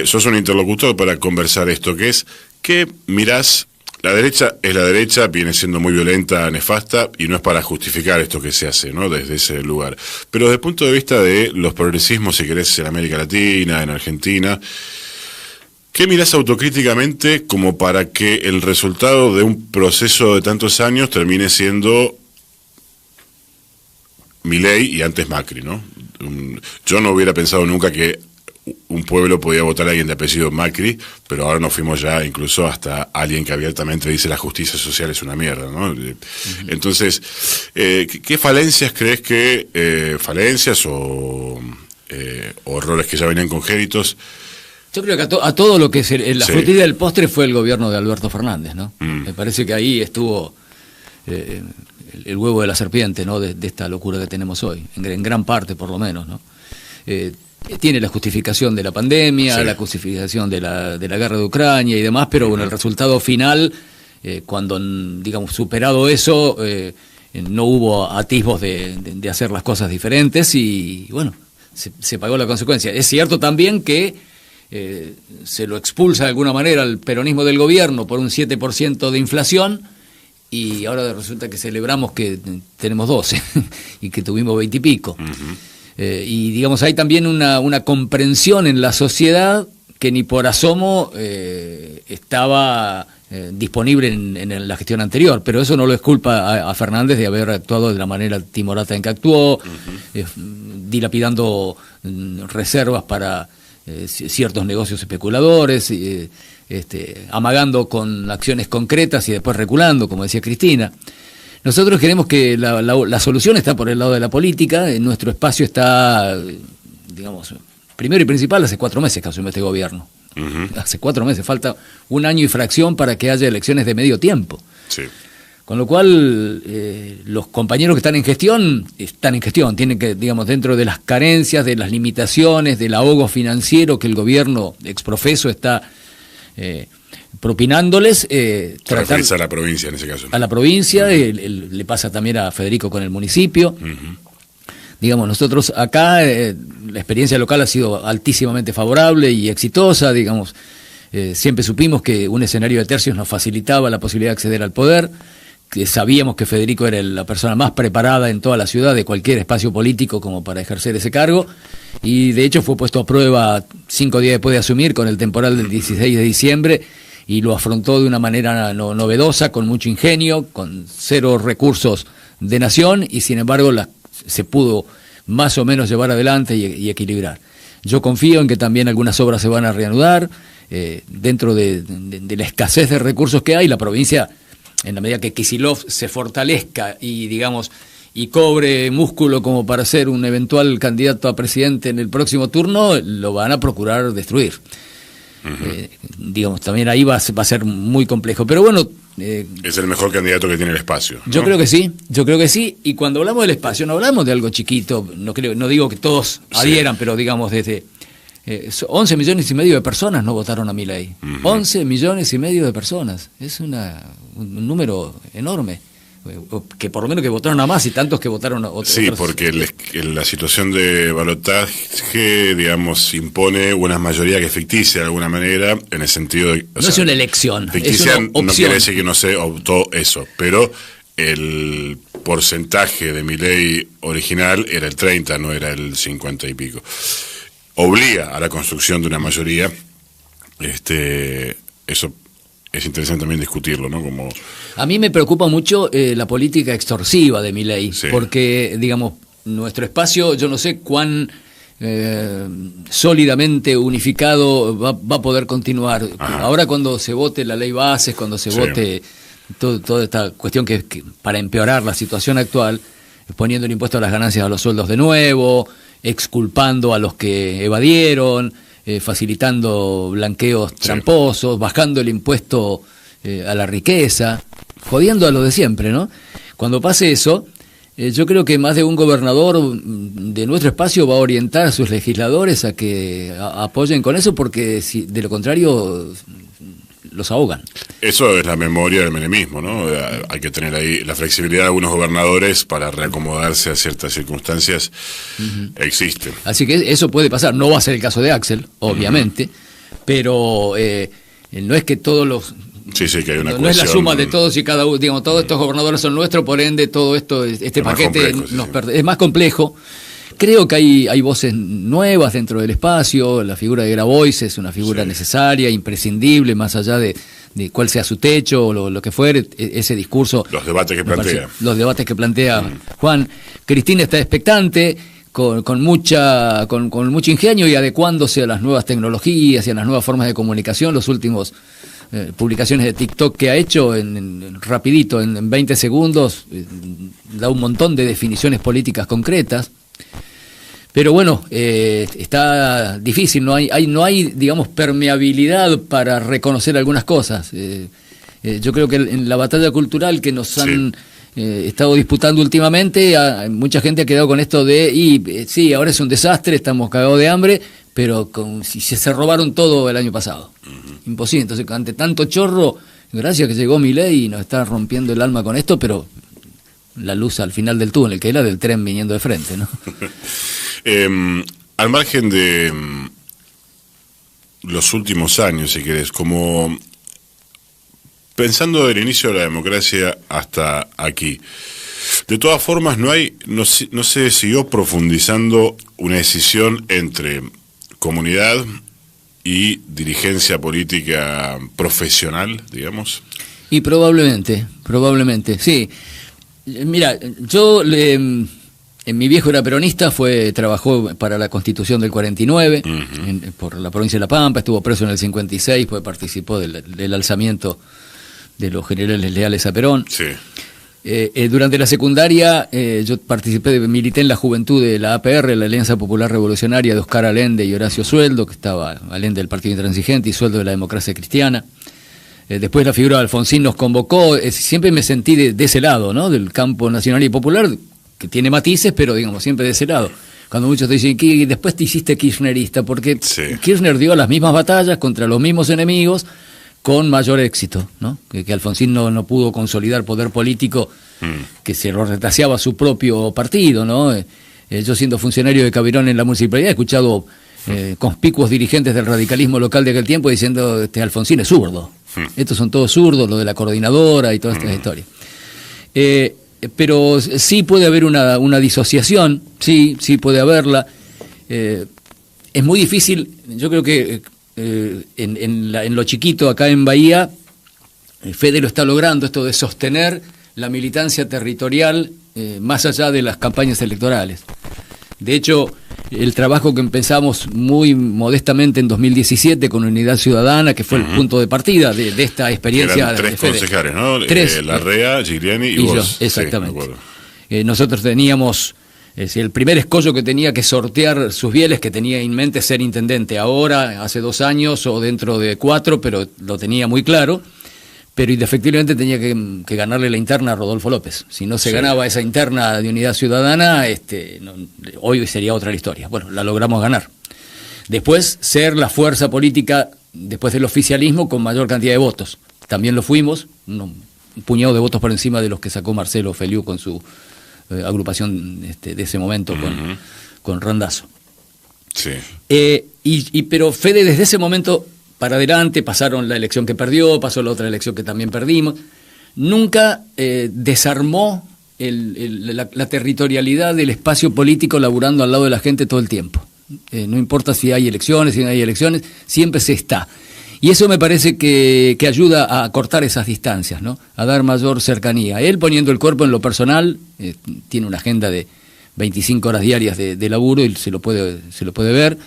sos un interlocutor para conversar esto, que es que mirás. La derecha es la derecha, viene siendo muy violenta, nefasta, y no es para justificar esto que se hace, ¿no? Desde ese lugar. Pero desde el punto de vista de los progresismos, si querés, en América Latina, en Argentina, ¿qué mirás autocríticamente como para que el resultado de un proceso de tantos años termine siendo Milei y antes Macri, ¿no? Yo no hubiera pensado nunca que un pueblo podía votar a alguien de apellido Macri, pero ahora nos fuimos ya incluso hasta alguien que abiertamente dice la justicia social es una mierda, ¿no? Entonces, ¿qué falencias crees que, falencias o errores que ya venían congénitos? Yo creo que a todo lo que es la frutilla del postre fue el gobierno de Alberto Fernández, ¿no? Me parece que ahí estuvo el huevo de la serpiente, ¿no? De esta locura que tenemos hoy, en gran parte por lo menos, ¿no? Tiene la justificación de la pandemia, la justificación de la guerra de Ucrania y demás, pero bueno, el resultado final, cuando, digamos, superado eso, no hubo atisbos de hacer las cosas diferentes y bueno, se pagó la consecuencia. Es cierto también que se lo expulsa de alguna manera al peronismo del gobierno por un 7% de inflación y ahora resulta que celebramos que tenemos 12 y que tuvimos 20 y pico. Y digamos, hay también una comprensión en la sociedad que ni por asomo estaba disponible en la gestión anterior, pero eso no lo es culpa a Fernández de haber actuado de la manera timorata en que actuó, dilapidando reservas para ciertos negocios especuladores, amagando con acciones concretas y después reculando, como decía Cristina. Nosotros creemos que la solución está por el lado de la política. Nuestro espacio está, digamos, primero y principal, hace 4 meses que asume este gobierno. Hace 4 meses, falta 1 año y fracción para que haya elecciones de medio tiempo. Sí. Con lo cual, los compañeros que están en gestión, tienen que, digamos, dentro de las carencias, de las limitaciones, del ahogo financiero que el gobierno exprofeso está propinándoles, tratar a la provincia en ese caso. A la provincia, le pasa también a Federico con el municipio. Digamos, nosotros acá, la experiencia local ha sido altísimamente favorable y exitosa, digamos, siempre supimos que un escenario de tercios nos facilitaba la posibilidad de acceder al poder, que sabíamos que Federico era la persona más preparada en toda la ciudad de cualquier espacio político como para ejercer ese cargo, y de hecho fue puesto a prueba 5 días después de asumir con el temporal del 16 de diciembre, y lo afrontó de una manera novedosa, con mucho ingenio, con cero recursos de nación, y sin embargo se pudo más o menos llevar adelante y equilibrar. Yo confío en que también algunas obras se van a reanudar, dentro de la escasez de recursos que hay. La provincia, en la medida que Kicillof se fortalezca y, digamos, y cobre músculo como para ser un eventual candidato a presidente en el próximo turno, lo van a procurar destruir. Digamos, también ahí va a ser muy complejo. Pero bueno... es el mejor candidato que tiene el espacio, ¿no? Yo creo que sí, y cuando hablamos del espacio no hablamos de algo chiquito, no digo que todos adhieran, pero digamos desde 11 millones y medio de personas no votaron a Milei. 11 millones y medio de personas, es un número enorme, que por lo menos que votaron a más y tantos que votaron a otros. Sí, porque la situación de balotaje, digamos, impone una mayoría que es ficticia de alguna manera, en el sentido de... No es una elección, ficticia, es una opción. no quiere decir que no se optó eso, pero el porcentaje de Milei original era el 30, no era el 50 y pico. Obliga a la construcción de una mayoría, eso es interesante también discutirlo, ¿no? Como... A mí me preocupa mucho la política extorsiva de Milei, sí, porque, digamos, nuestro espacio, yo no sé cuán sólidamente unificado va a poder continuar. Ajá. Ahora cuando se vote la ley bases, cuando se vote toda esta cuestión que para empeorar la situación actual, poniendo el impuesto a las ganancias a los sueldos de nuevo, exculpando a los que evadieron, facilitando blanqueos tramposos, bajando el impuesto a la riqueza, jodiendo a lo de siempre, ¿no? Cuando pase eso, yo creo que más de un gobernador de nuestro espacio va a orientar a sus legisladores a que apoyen con eso, porque si de lo contrario los ahogan. Eso es la memoria del menemismo, ¿no? Hay que tener ahí la flexibilidad de algunos gobernadores para reacomodarse a ciertas circunstancias. Existe. Así que eso puede pasar. No va a ser el caso de Axel, obviamente, pero no es que todos los... Sí, que hay una no es la suma de todos y cada uno, digamos, todos estos gobernadores son nuestros, por ende todo esto, este paquete es más complejo. Creo que hay voces nuevas dentro del espacio. La figura de Grabois es una figura necesaria, imprescindible, más allá de cuál sea su techo o lo que fuere, ese discurso. Los debates que plantea. Juan. Cristina está expectante, con mucho ingenio y adecuándose a las nuevas tecnologías y a las nuevas formas de comunicación. Los últimos publicaciones de TikTok que ha hecho rapidito, en 20 segundos, da un montón de definiciones políticas concretas. Pero bueno, está difícil, no hay, digamos, permeabilidad para reconocer algunas cosas. Yo creo que en la batalla cultural que nos han estado disputando últimamente, mucha gente ha quedado con esto de, sí, ahora es un desastre, estamos cagados de hambre, pero si se robaron todo el año pasado. Imposible. Entonces, ante tanto chorro, gracias que llegó Milei y nos está rompiendo el alma con esto, pero la luz al final del túnel, que era del tren viniendo de frente, ¿no? Al margen de los últimos años, si querés, como pensando del inicio de la democracia hasta aquí, de todas formas no se siguió profundizando una decisión entre comunidad y dirigencia política profesional, digamos. Y probablemente, sí. Mira, yo mi viejo era peronista, trabajó para la Constitución del 49, por la provincia de La Pampa, estuvo preso en el 56, pues participó del alzamiento de los generales leales a Perón. Sí. Durante la secundaria yo milité en la juventud de la APR, la Alianza Popular Revolucionaria, de Oscar Allende y Horacio Sueldo, que estaba Allende del Partido Intransigente y Sueldo de la Democracia Cristiana. Después la figura de Alfonsín nos convocó, siempre me sentí de ese lado, ¿no? Del campo nacional y popular, que tiene matices, pero digamos siempre de ese lado. Cuando muchos te dicen que después te hiciste kirchnerista, porque Kirchner dio las mismas batallas contra los mismos enemigos con mayor éxito, ¿no? Que Alfonsín no pudo consolidar poder político, que se lo retaseaba su propio partido, ¿no? Yo, siendo funcionario de Cabirón en la municipalidad, he escuchado conspicuos dirigentes del radicalismo local de aquel tiempo diciendo Alfonsín es zurdo. Estos son todos zurdos, lo de la coordinadora y todas estas historias. Pero sí puede haber una disociación, sí puede haberla. Es muy difícil, yo creo que en lo chiquito acá en Bahía, Fede lo está logrando, esto de sostener la militancia territorial más allá de las campañas electorales. De hecho, el trabajo que empezamos muy modestamente en 2017 con Unidad Ciudadana, que fue el punto de partida de esta experiencia. Eran tres concejales, ¿no? Larrea, Gigliani y vos. Yo, exactamente. Sí, nosotros teníamos el primer escollo que tenía que sortear sus bieles, que tenía en mente ser intendente ahora, hace 2 años o dentro de 4, pero lo tenía muy claro. Pero indefectiblemente tenía que ganarle la interna a Rodolfo López. Si no se ganaba esa interna de Unidad Ciudadana, hoy sería otra la historia. Bueno, la logramos ganar. Después, ser la fuerza política, después del oficialismo, con mayor cantidad de votos. También lo fuimos, un puñado de votos por encima de los que sacó Marcelo Feliú con su agrupación de ese momento, con Randazzo. Sí. Pero Fede, desde ese momento para adelante, pasaron la elección que perdió, pasó la otra elección que también perdimos, nunca desarmó la territorialidad del espacio político laburando al lado de la gente todo el tiempo. No importa si hay elecciones, si no hay elecciones, siempre se está. Y eso me parece que ayuda a cortar esas distancias, ¿no? A dar mayor cercanía. Él poniendo el cuerpo en lo personal, tiene una agenda de 25 horas diarias de laburo y se lo puede ver.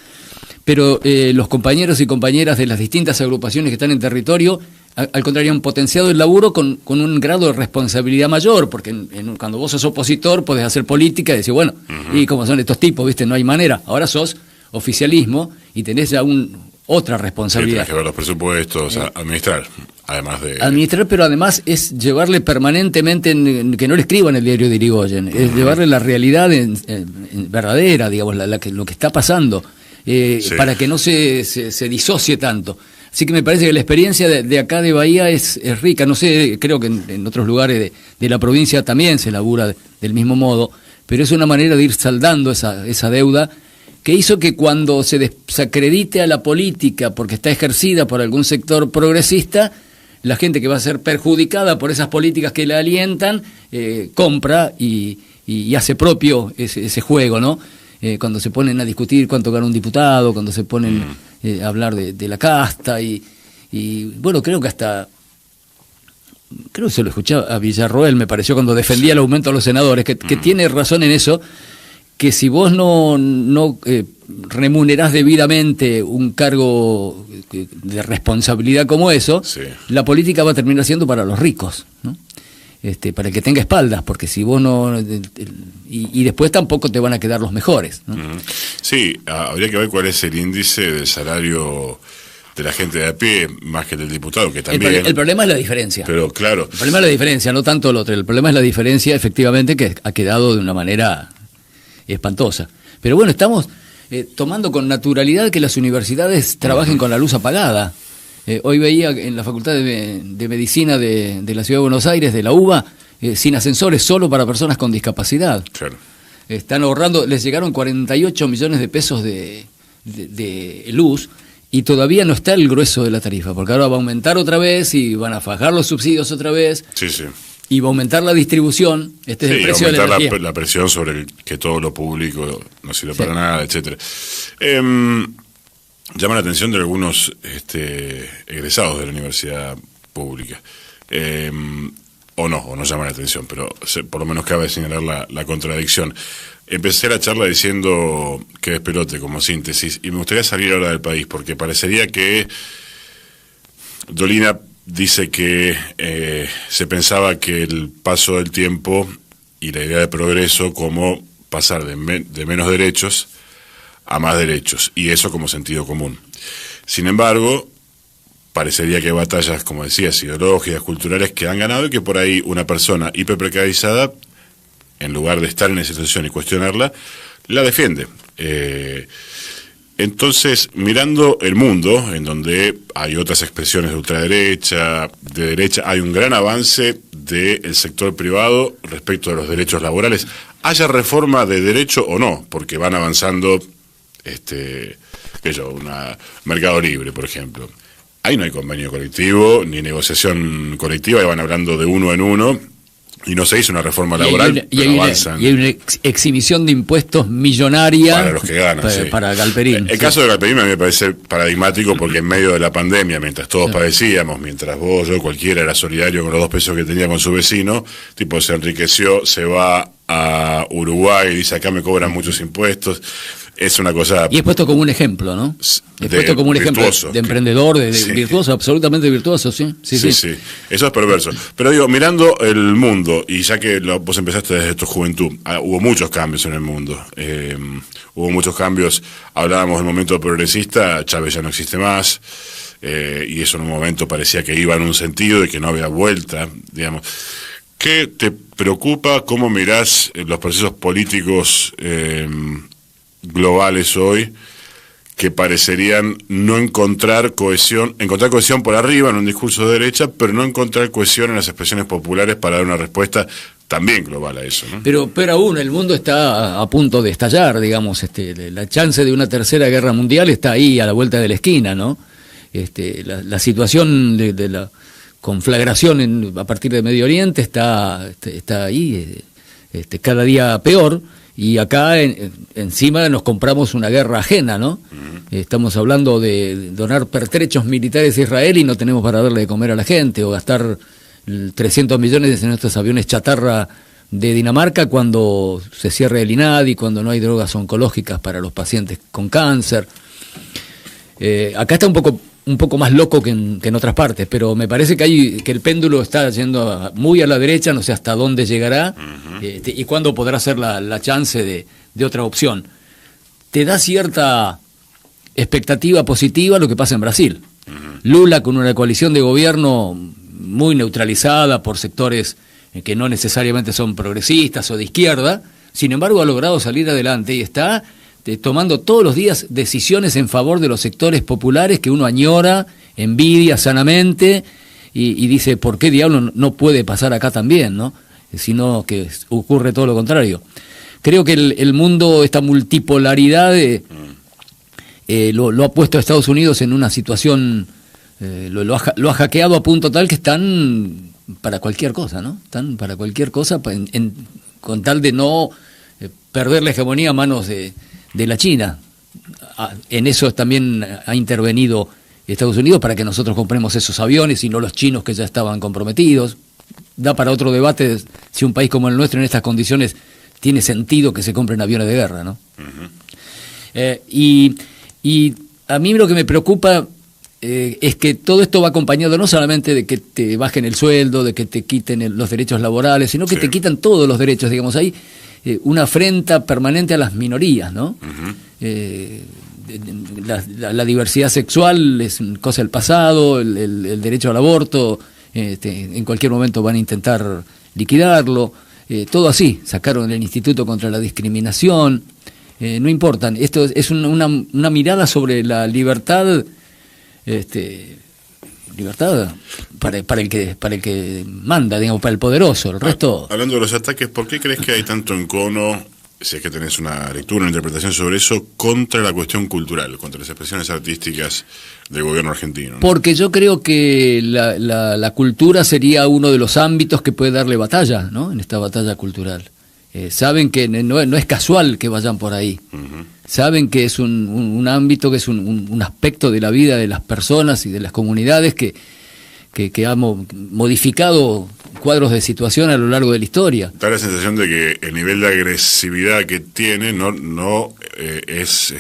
Pero los compañeros y compañeras de las distintas agrupaciones que están en territorio, al contrario, han potenciado el laburo con un grado de responsabilidad mayor, porque cuando vos sos opositor podés hacer política y decir, bueno, y como son estos tipos, ¿viste? No hay manera. Ahora sos oficialismo y tenés ya otra responsabilidad. Sí, tenés que ver los presupuestos, administrar, además de... Administrar, pero además es llevarle permanentemente, que no le escriban el diario de Irigoyen, es llevarle la realidad verdadera, digamos, lo que está pasando. Para que no se disocie tanto. Así que me parece que la experiencia de acá de Bahía es rica. No sé, creo que en otros lugares de la provincia también se labura del mismo modo, pero es una manera de ir saldando esa deuda que hizo que cuando se desacredite a la política porque está ejercida por algún sector progresista, la gente que va a ser perjudicada por esas políticas que la alientan, compra y hace propio ese juego, ¿no? Cuando se ponen a discutir cuánto gana un diputado, cuando se ponen a hablar de la casta y bueno, creo que se lo escuché a Villarroel, me pareció, cuando defendía el aumento a los senadores, que tiene razón en eso, que si vos no remunerás debidamente un cargo de responsabilidad como eso, la política va a terminar siendo para los ricos, ¿no? Para el que tenga espaldas, porque si vos no... Y después tampoco te van a quedar los mejores, ¿no? Sí, habría que ver cuál es el índice del salario de la gente de a pie, más que del diputado, que también... El problema es la diferencia. Pero claro... El problema es la diferencia, no tanto el otro. El problema es la diferencia, efectivamente, que ha quedado de una manera espantosa. Pero bueno, estamos tomando con naturalidad que las universidades trabajen con la luz apagada. Hoy veía en la Facultad de Medicina de la Ciudad de Buenos Aires, de la UBA, sin ascensores, solo para personas con discapacidad. Claro. Están ahorrando, les llegaron 48 millones de pesos de luz y todavía no está el grueso de la tarifa, porque ahora va a aumentar otra vez y van a fajar los subsidios otra vez. Sí, sí. Y va a aumentar la distribución, es el precio de la energía. La presión sobre que todo lo público no sirve para nada, etcétera. Llama la atención de algunos egresados de la universidad pública. O no llama la atención, pero por lo menos cabe señalar la contradicción. Empecé la charla diciendo que despelote como síntesis, y me gustaría salir ahora del país, porque parecería que Dolina dice que se pensaba que el paso del tiempo y la idea de progreso como pasar de menos derechos a más derechos, y eso como sentido común. Sin embargo, parecería que hay batallas, como decías, ideológicas, culturales, que han ganado, y que por ahí una persona hiperprecarizada, en lugar de estar en esa situación y cuestionarla, la defiende. Entonces, mirando el mundo, en donde hay otras expresiones de ultraderecha, de derecha, hay un gran avance del sector privado respecto de los derechos laborales, haya reforma de derecho o no, porque van avanzando, Mercado Libre, por ejemplo. Ahí no hay convenio colectivo, ni negociación colectiva, y van hablando de uno en uno, Y no se hizo una reforma laboral, y hay una exhibición de impuestos millonaria para los que ganan, para Galperín. El caso de Galperín a mí me parece paradigmático porque en medio de la pandemia, mientras todos padecíamos, mientras vos, yo, cualquiera era solidario con los 2 pesos que tenía con su vecino, tipo se enriqueció, se va a Uruguay y dice acá me cobran muchos impuestos. Es una cosa... Y es puesto como un ejemplo, ¿no? Es puesto como un ejemplo de emprendedor, de virtuoso, absolutamente virtuoso, sí. Sí. Eso es perverso. Pero digo, mirando el mundo, y ya que vos empezaste desde tu juventud, hubo muchos cambios en el mundo. Hubo muchos cambios, hablábamos del momento progresista, Chávez ya no existe más, y eso en un momento parecía que iba en un sentido y que no había vuelta, digamos. ¿Qué te preocupa? ¿Cómo mirás los procesos políticos globales hoy que parecerían no encontrar cohesión por arriba en un discurso de derecha, pero no encontrar cohesión en las expresiones populares para dar una respuesta también global a eso, ¿no? Pero aún el mundo está a punto de estallar, digamos, la chance de una tercera guerra mundial está ahí a la vuelta de la esquina, ¿no? La situación de la conflagración a partir de Medio Oriente está ahí, cada día peor. Y acá encima nos compramos una guerra ajena, ¿no? Estamos hablando de donar pertrechos militares a Israel y no tenemos para darle de comer a la gente, o gastar 300 millones en estos aviones chatarra de Dinamarca cuando se cierra el INADI, cuando no hay drogas oncológicas para los pacientes con cáncer. Acá está un poco más loco que en otras partes, pero me parece que el péndulo está yendo muy a la derecha, no sé hasta dónde llegará y cuándo podrá ser la chance de otra opción. Te da cierta expectativa positiva lo que pasa en Brasil. Lula con una coalición de gobierno muy neutralizada por sectores que no necesariamente son progresistas o de izquierda, sin embargo ha logrado salir adelante y está tomando todos los días decisiones en favor de los sectores populares que uno añora, envidia sanamente y dice, ¿por qué diablo no puede pasar acá también, no? Sino que ocurre todo lo contrario. Creo que el mundo, esta multipolaridad, lo ha puesto a Estados Unidos en una situación, lo ha hackeado a punto tal que están para cualquier cosa, ¿no? Están para cualquier cosa con tal de no perder la hegemonía a manos de la China. En eso también ha intervenido Estados Unidos para que nosotros compremos esos aviones y no los chinos que ya estaban comprometidos. Da para otro debate si un país como el nuestro en estas condiciones tiene sentido que se compren aviones de guerra, ¿no? Y a mí lo que me preocupa es que todo esto va acompañado no solamente de que te bajen el sueldo, de que te quiten los derechos laborales, sino que te quitan todos los derechos, digamos, hay una afrenta permanente a las minorías, ¿no? La diversidad sexual es cosa del pasado, el derecho al aborto, en cualquier momento van a intentar liquidarlo, todo así, sacaron el Instituto contra la Discriminación, no importan, esto es una mirada sobre la libertad, libertad para el que manda, digamos, para el poderoso, el resto... Hablando de los ataques, ¿por qué crees que hay tanto encono, si es que tenés una lectura, una interpretación sobre eso, contra la cuestión cultural, contra las expresiones artísticas del gobierno argentino, ¿no? Porque yo creo que la cultura sería uno de los ámbitos que puede darle batalla, ¿no? En esta batalla cultural. Saben que no es casual que vayan por ahí. Saben que es un ámbito, que es un aspecto de la vida de las personas y de las comunidades que ha modificado cuadros de situación a lo largo de la historia. Da la sensación de que el nivel de agresividad que tiene no es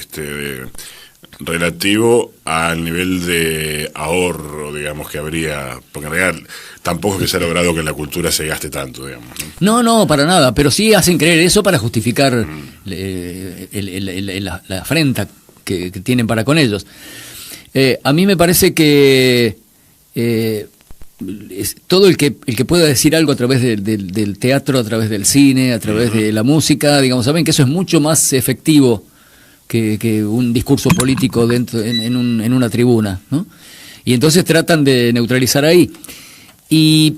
relativo al nivel de ahorro, digamos, que habría, porque en realidad tampoco es que se ha logrado que en la cultura se gaste tanto, digamos, ¿no? No, para nada, pero sí hacen creer eso para justificar la afrenta que tienen para con ellos. A mí me parece que todo el que pueda decir algo a través del teatro, a través del cine, a través de la música, digamos, saben que eso es mucho más efectivo que un discurso político en una tribuna, ¿no? Y entonces tratan de neutralizar ahí. Y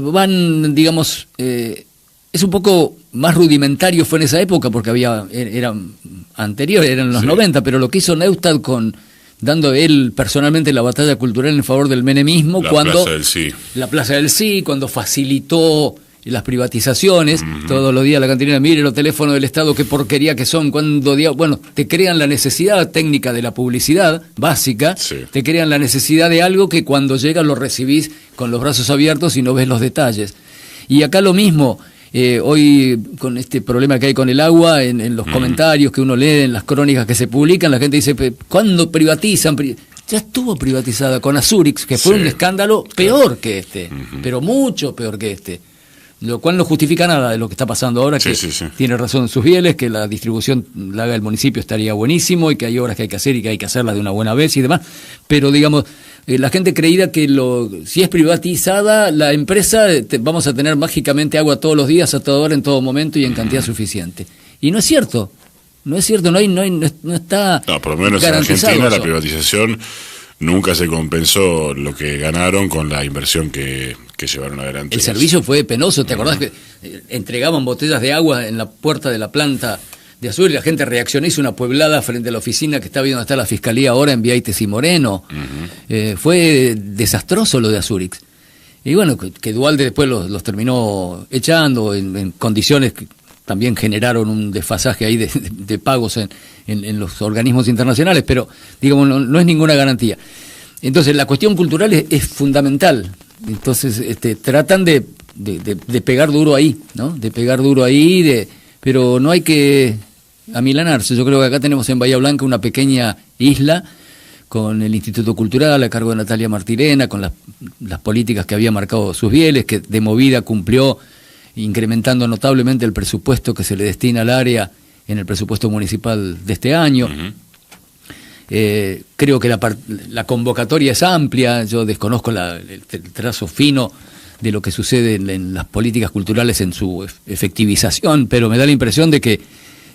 van, digamos, es un poco más rudimentario fue en esa época, porque era anterior, eran los 90, pero lo que hizo Neustadt dando él personalmente la batalla cultural en favor del menemismo, Plaza del Sí. La Plaza del Sí, cuando facilitó las privatizaciones, todos los días la cantina, mire los teléfonos del Estado, qué porquería que son, bueno, te crean la necesidad técnica de la publicidad básica, te crean la necesidad de algo que cuando llega lo recibís con los brazos abiertos y no ves los detalles. Y acá lo mismo, hoy con este problema que hay con el agua, en los comentarios que uno lee, en las crónicas que se publican, la gente dice, ¿cuándo privatizan? Ya estuvo privatizada con Azurix, que fue un escándalo peor que este, pero mucho peor que este. Lo cual no justifica nada de lo que está pasando ahora, que tiene razón en sus bieles, que la distribución la haga el municipio estaría buenísimo y que hay obras que hay que hacer y que hay que hacerlas de una buena vez y demás. Pero digamos, la gente creía que si es privatizada la empresa, vamos a tener mágicamente agua todos los días, a toda hora, en todo momento y en cantidad suficiente. Y no es cierto. No es cierto, no está. No, por lo menos en Argentina la privatización nunca se compensó lo que ganaron con la inversión que llevaron adelante. El servicio fue penoso, ¿te acordás que entregaban botellas de agua en la puerta de la planta de Azul y la gente reaccionó, hizo una pueblada frente a la oficina que está viendo donde está la fiscalía ahora en Vieites y Moreno? Fue desastroso lo de Azurix. Y bueno, que Duhalde después los terminó echando en condiciones que también generaron un desfasaje ahí de pagos en los organismos internacionales, pero digamos no es ninguna garantía. Entonces la cuestión cultural es fundamental. Entonces tratan de pegar duro ahí, ¿no? De pegar duro ahí, pero no hay que amilanarse. Yo creo que acá tenemos en Bahía Blanca una pequeña isla con el Instituto Cultural a cargo de Natalia Martirena, con las políticas que había marcado Susbieles, que de movida cumplió incrementando notablemente el presupuesto que se le destina al área en el presupuesto municipal de este año. Creo que la convocatoria es amplia, yo desconozco el trazo fino de lo que sucede en las políticas culturales en su efectivización, pero me da la impresión de que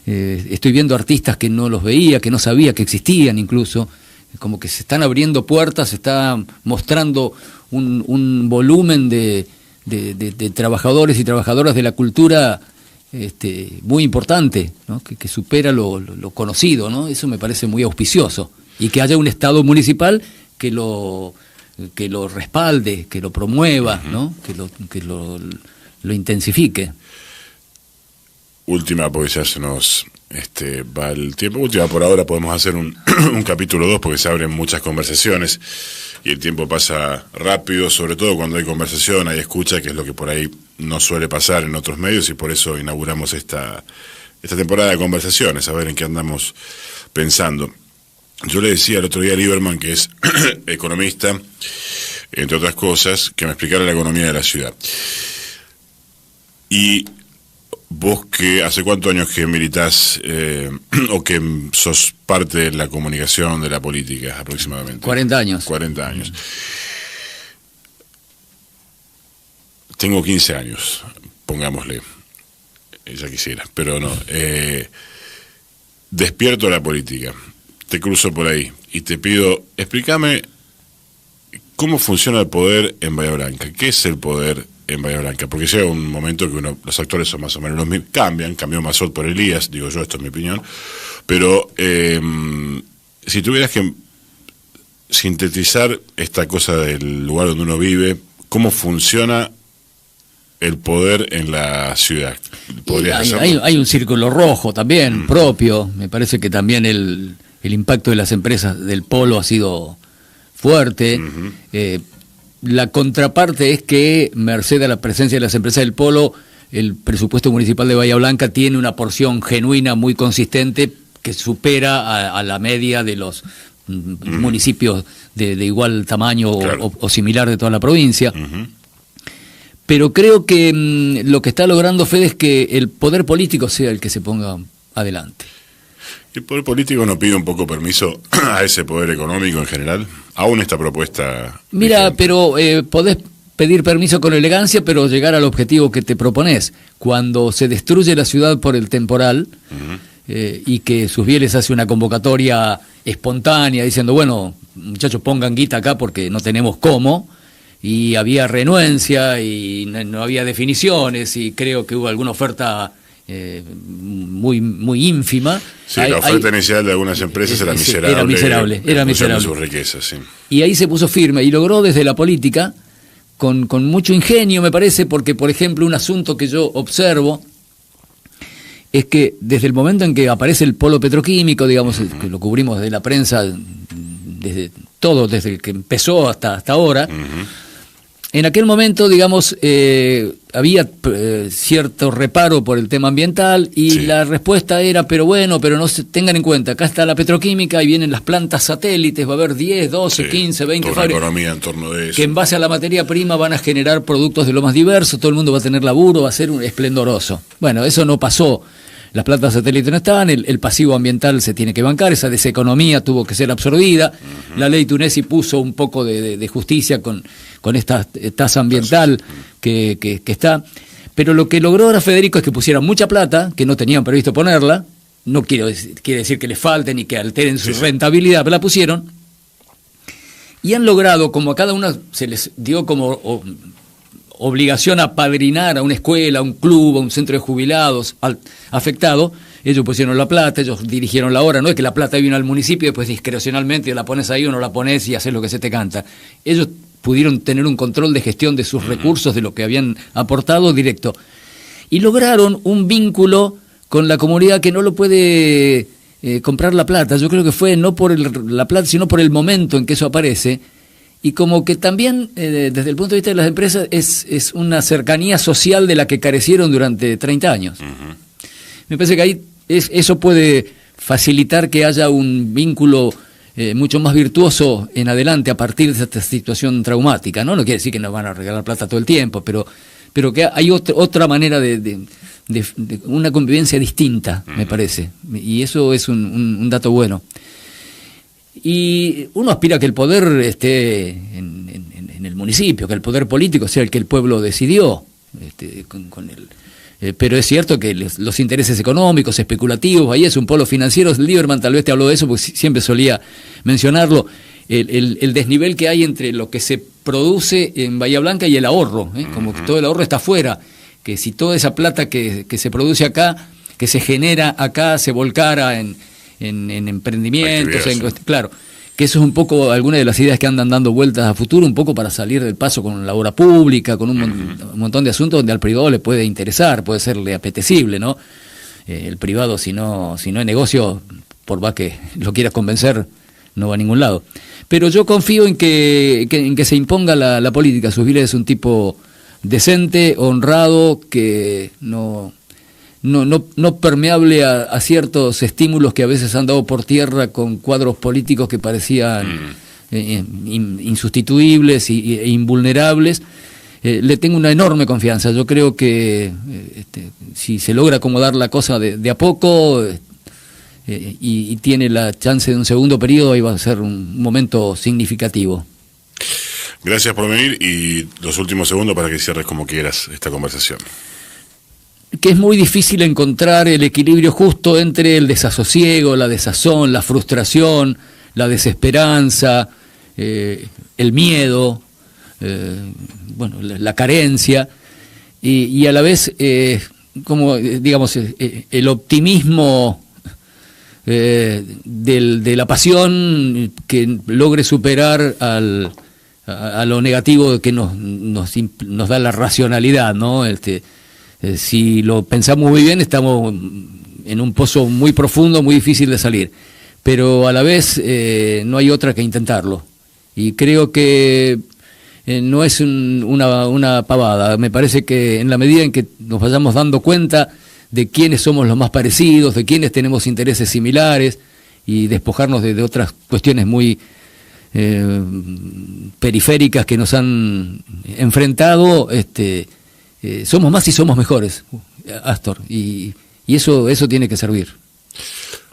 estoy viendo artistas que no los veía, que no sabía que existían incluso, como que se están abriendo puertas, se está mostrando un volumen de trabajadores y trabajadoras de la cultura muy importante, ¿no? que supera lo conocido, ¿no? Eso me parece muy auspicioso, y que haya un Estado municipal que lo respalde, que lo promueva, ¿no? que lo intensifique. Última, porque ya se nos va el tiempo. Última por ahora, podemos hacer un capítulo 2 porque se abren muchas conversaciones y el tiempo pasa rápido, sobre todo cuando hay conversación, hay escucha, que es lo que por ahí no suele pasar en otros medios, y por eso inauguramos esta temporada de conversaciones, a ver en qué andamos pensando. Yo le decía el otro día a Lieberman, que es economista, entre otras cosas, que me explicara la economía de la ciudad. Y vos, que hace cuántos años que militás o que sos parte de la comunicación, de la política aproximadamente? 40 años. 40 años. Tengo 15 años, pongámosle. Ya quisiera, pero no. Despierto a la política, te cruzo por ahí y te pido, explícame cómo funciona el poder en Bahía Blanca. ¿Qué es el poder en Bahía Blanca? Porque llega un momento que los actores son más o menos los mismos, cambió Mazot por Elías, digo yo, esto es mi opinión, pero si tuvieras que sintetizar esta cosa del lugar donde uno vive, ¿cómo funciona el poder en la ciudad? Hay un círculo rojo también, propio. Me parece que también el impacto de las empresas del polo ha sido fuerte. La contraparte es que, merced a la presencia de las empresas del polo, el presupuesto municipal de Bahía Blanca tiene una porción genuina muy consistente que supera a la media de los municipios de igual tamaño o similar de toda la provincia. Pero creo que lo que está logrando Fede es que el poder político sea el que se ponga adelante. ¿El poder político no pide un poco permiso a ese poder económico en general? Aún esta propuesta... Mira, pero podés pedir permiso con elegancia, pero llegar al objetivo que te propones. Cuando se destruye la ciudad por el temporal, y que Susbieles hace una convocatoria espontánea diciendo, bueno, muchachos, pongan guita acá porque no tenemos cómo, y había renuencia y no había definiciones, y creo que hubo alguna oferta muy ínfima. Sí, la oferta inicial de algunas empresas era miserable. Era miserable. Sus riquezas, sí. Y ahí se puso firme y logró desde la política, con mucho ingenio, me parece, porque, por ejemplo, un asunto que yo observo es que desde el momento en que aparece el polo petroquímico, digamos, que lo cubrimos desde la prensa, desde el que empezó hasta ahora, en aquel momento, digamos, había cierto reparo por el tema ambiental y la respuesta era, pero no se tengan en cuenta, acá está la petroquímica y vienen las plantas satélites, va a haber 10, 12, 15, 20 toda fábricas. Una economía en torno de eso. Que en base a la materia prima van a generar productos de lo más diverso, todo el mundo va a tener laburo, va a ser un esplendoroso. Bueno, eso no pasó. Las plantas satélites no estaban, el pasivo ambiental se tiene que bancar, esa deseconomía tuvo que ser absorbida. La ley Tunesi puso un poco de justicia con esta tasa ambiental que está. Pero lo que logró ahora Federico es que pusieran mucha plata, que no tenían previsto ponerla, no quiere decir que les falten ni que alteren su rentabilidad, pero la pusieron. Y han logrado, como a cada una se les dio como obligación a apadrinar a una escuela, a un club, a un centro de jubilados afectado, ellos pusieron la plata, ellos dirigieron la obra, no es que la plata vino al municipio y después discrecionalmente la pones ahí o no la pones y haces lo que se te canta. Ellos pudieron tener un control de gestión de sus recursos, de lo que habían aportado directo. Y lograron un vínculo con la comunidad que no lo puede comprar la plata. Yo creo que fue no por la plata, sino por el momento en que eso aparece. Y como que también, desde el punto de vista de las empresas, es una cercanía social de la que carecieron durante 30 años. Me parece que ahí eso puede facilitar que haya un vínculo mucho más virtuoso en adelante a partir de esta situación traumática, ¿no? No quiere decir que nos van a regalar plata todo el tiempo, pero que hay otra manera de una convivencia distinta, me parece. Y eso es un dato bueno. Y uno aspira a que el poder esté en el municipio, que el poder político sea el que el pueblo decidió, pero es cierto que los intereses económicos, especulativos, ahí es un polo financiero. Lieberman tal vez te habló de eso, porque siempre solía mencionarlo, el desnivel que hay entre lo que se produce en Bahía Blanca y el ahorro, como que todo el ahorro está afuera, que si toda esa plata que se produce acá, que se genera acá, se volcara en emprendimientos, claro, que eso es un poco alguna de las ideas que andan dando vueltas a futuro, un poco para salir del paso con la obra pública, con un montón de asuntos donde al privado le puede interesar, puede serle apetecible, ¿no? El privado, si no es negocio, por más que lo quieras convencer, no va a ningún lado. Pero yo confío en que se imponga la política. Susbiles es un tipo decente, honrado, que no permeable a ciertos estímulos que a veces han dado por tierra con cuadros políticos que parecían insustituibles e invulnerables. Le tengo una enorme confianza. Yo creo que si se logra acomodar la cosa de a poco y tiene la chance de un segundo periodo, ahí va a ser un momento significativo. Gracias por venir y los últimos segundos para que cierres como quieras esta conversación. Que es muy difícil encontrar el equilibrio justo entre el desasosiego, la desazón, la frustración, la desesperanza, el miedo, la carencia, y a la vez, como digamos, el optimismo de la pasión que logre superar a lo negativo que nos da la racionalidad, ¿no? Si lo pensamos muy bien, estamos en un pozo muy profundo, muy difícil de salir. Pero a la vez no hay otra que intentarlo. Y creo que no es una pavada. Me parece que en la medida en que nos vayamos dando cuenta de quiénes somos los más parecidos, de quiénes tenemos intereses similares, y despojarnos de otras cuestiones muy periféricas que nos han enfrentado, somos más y somos mejores, Astor, y eso tiene que servir.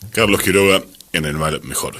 Carlos Quiroga, en el mal mejor.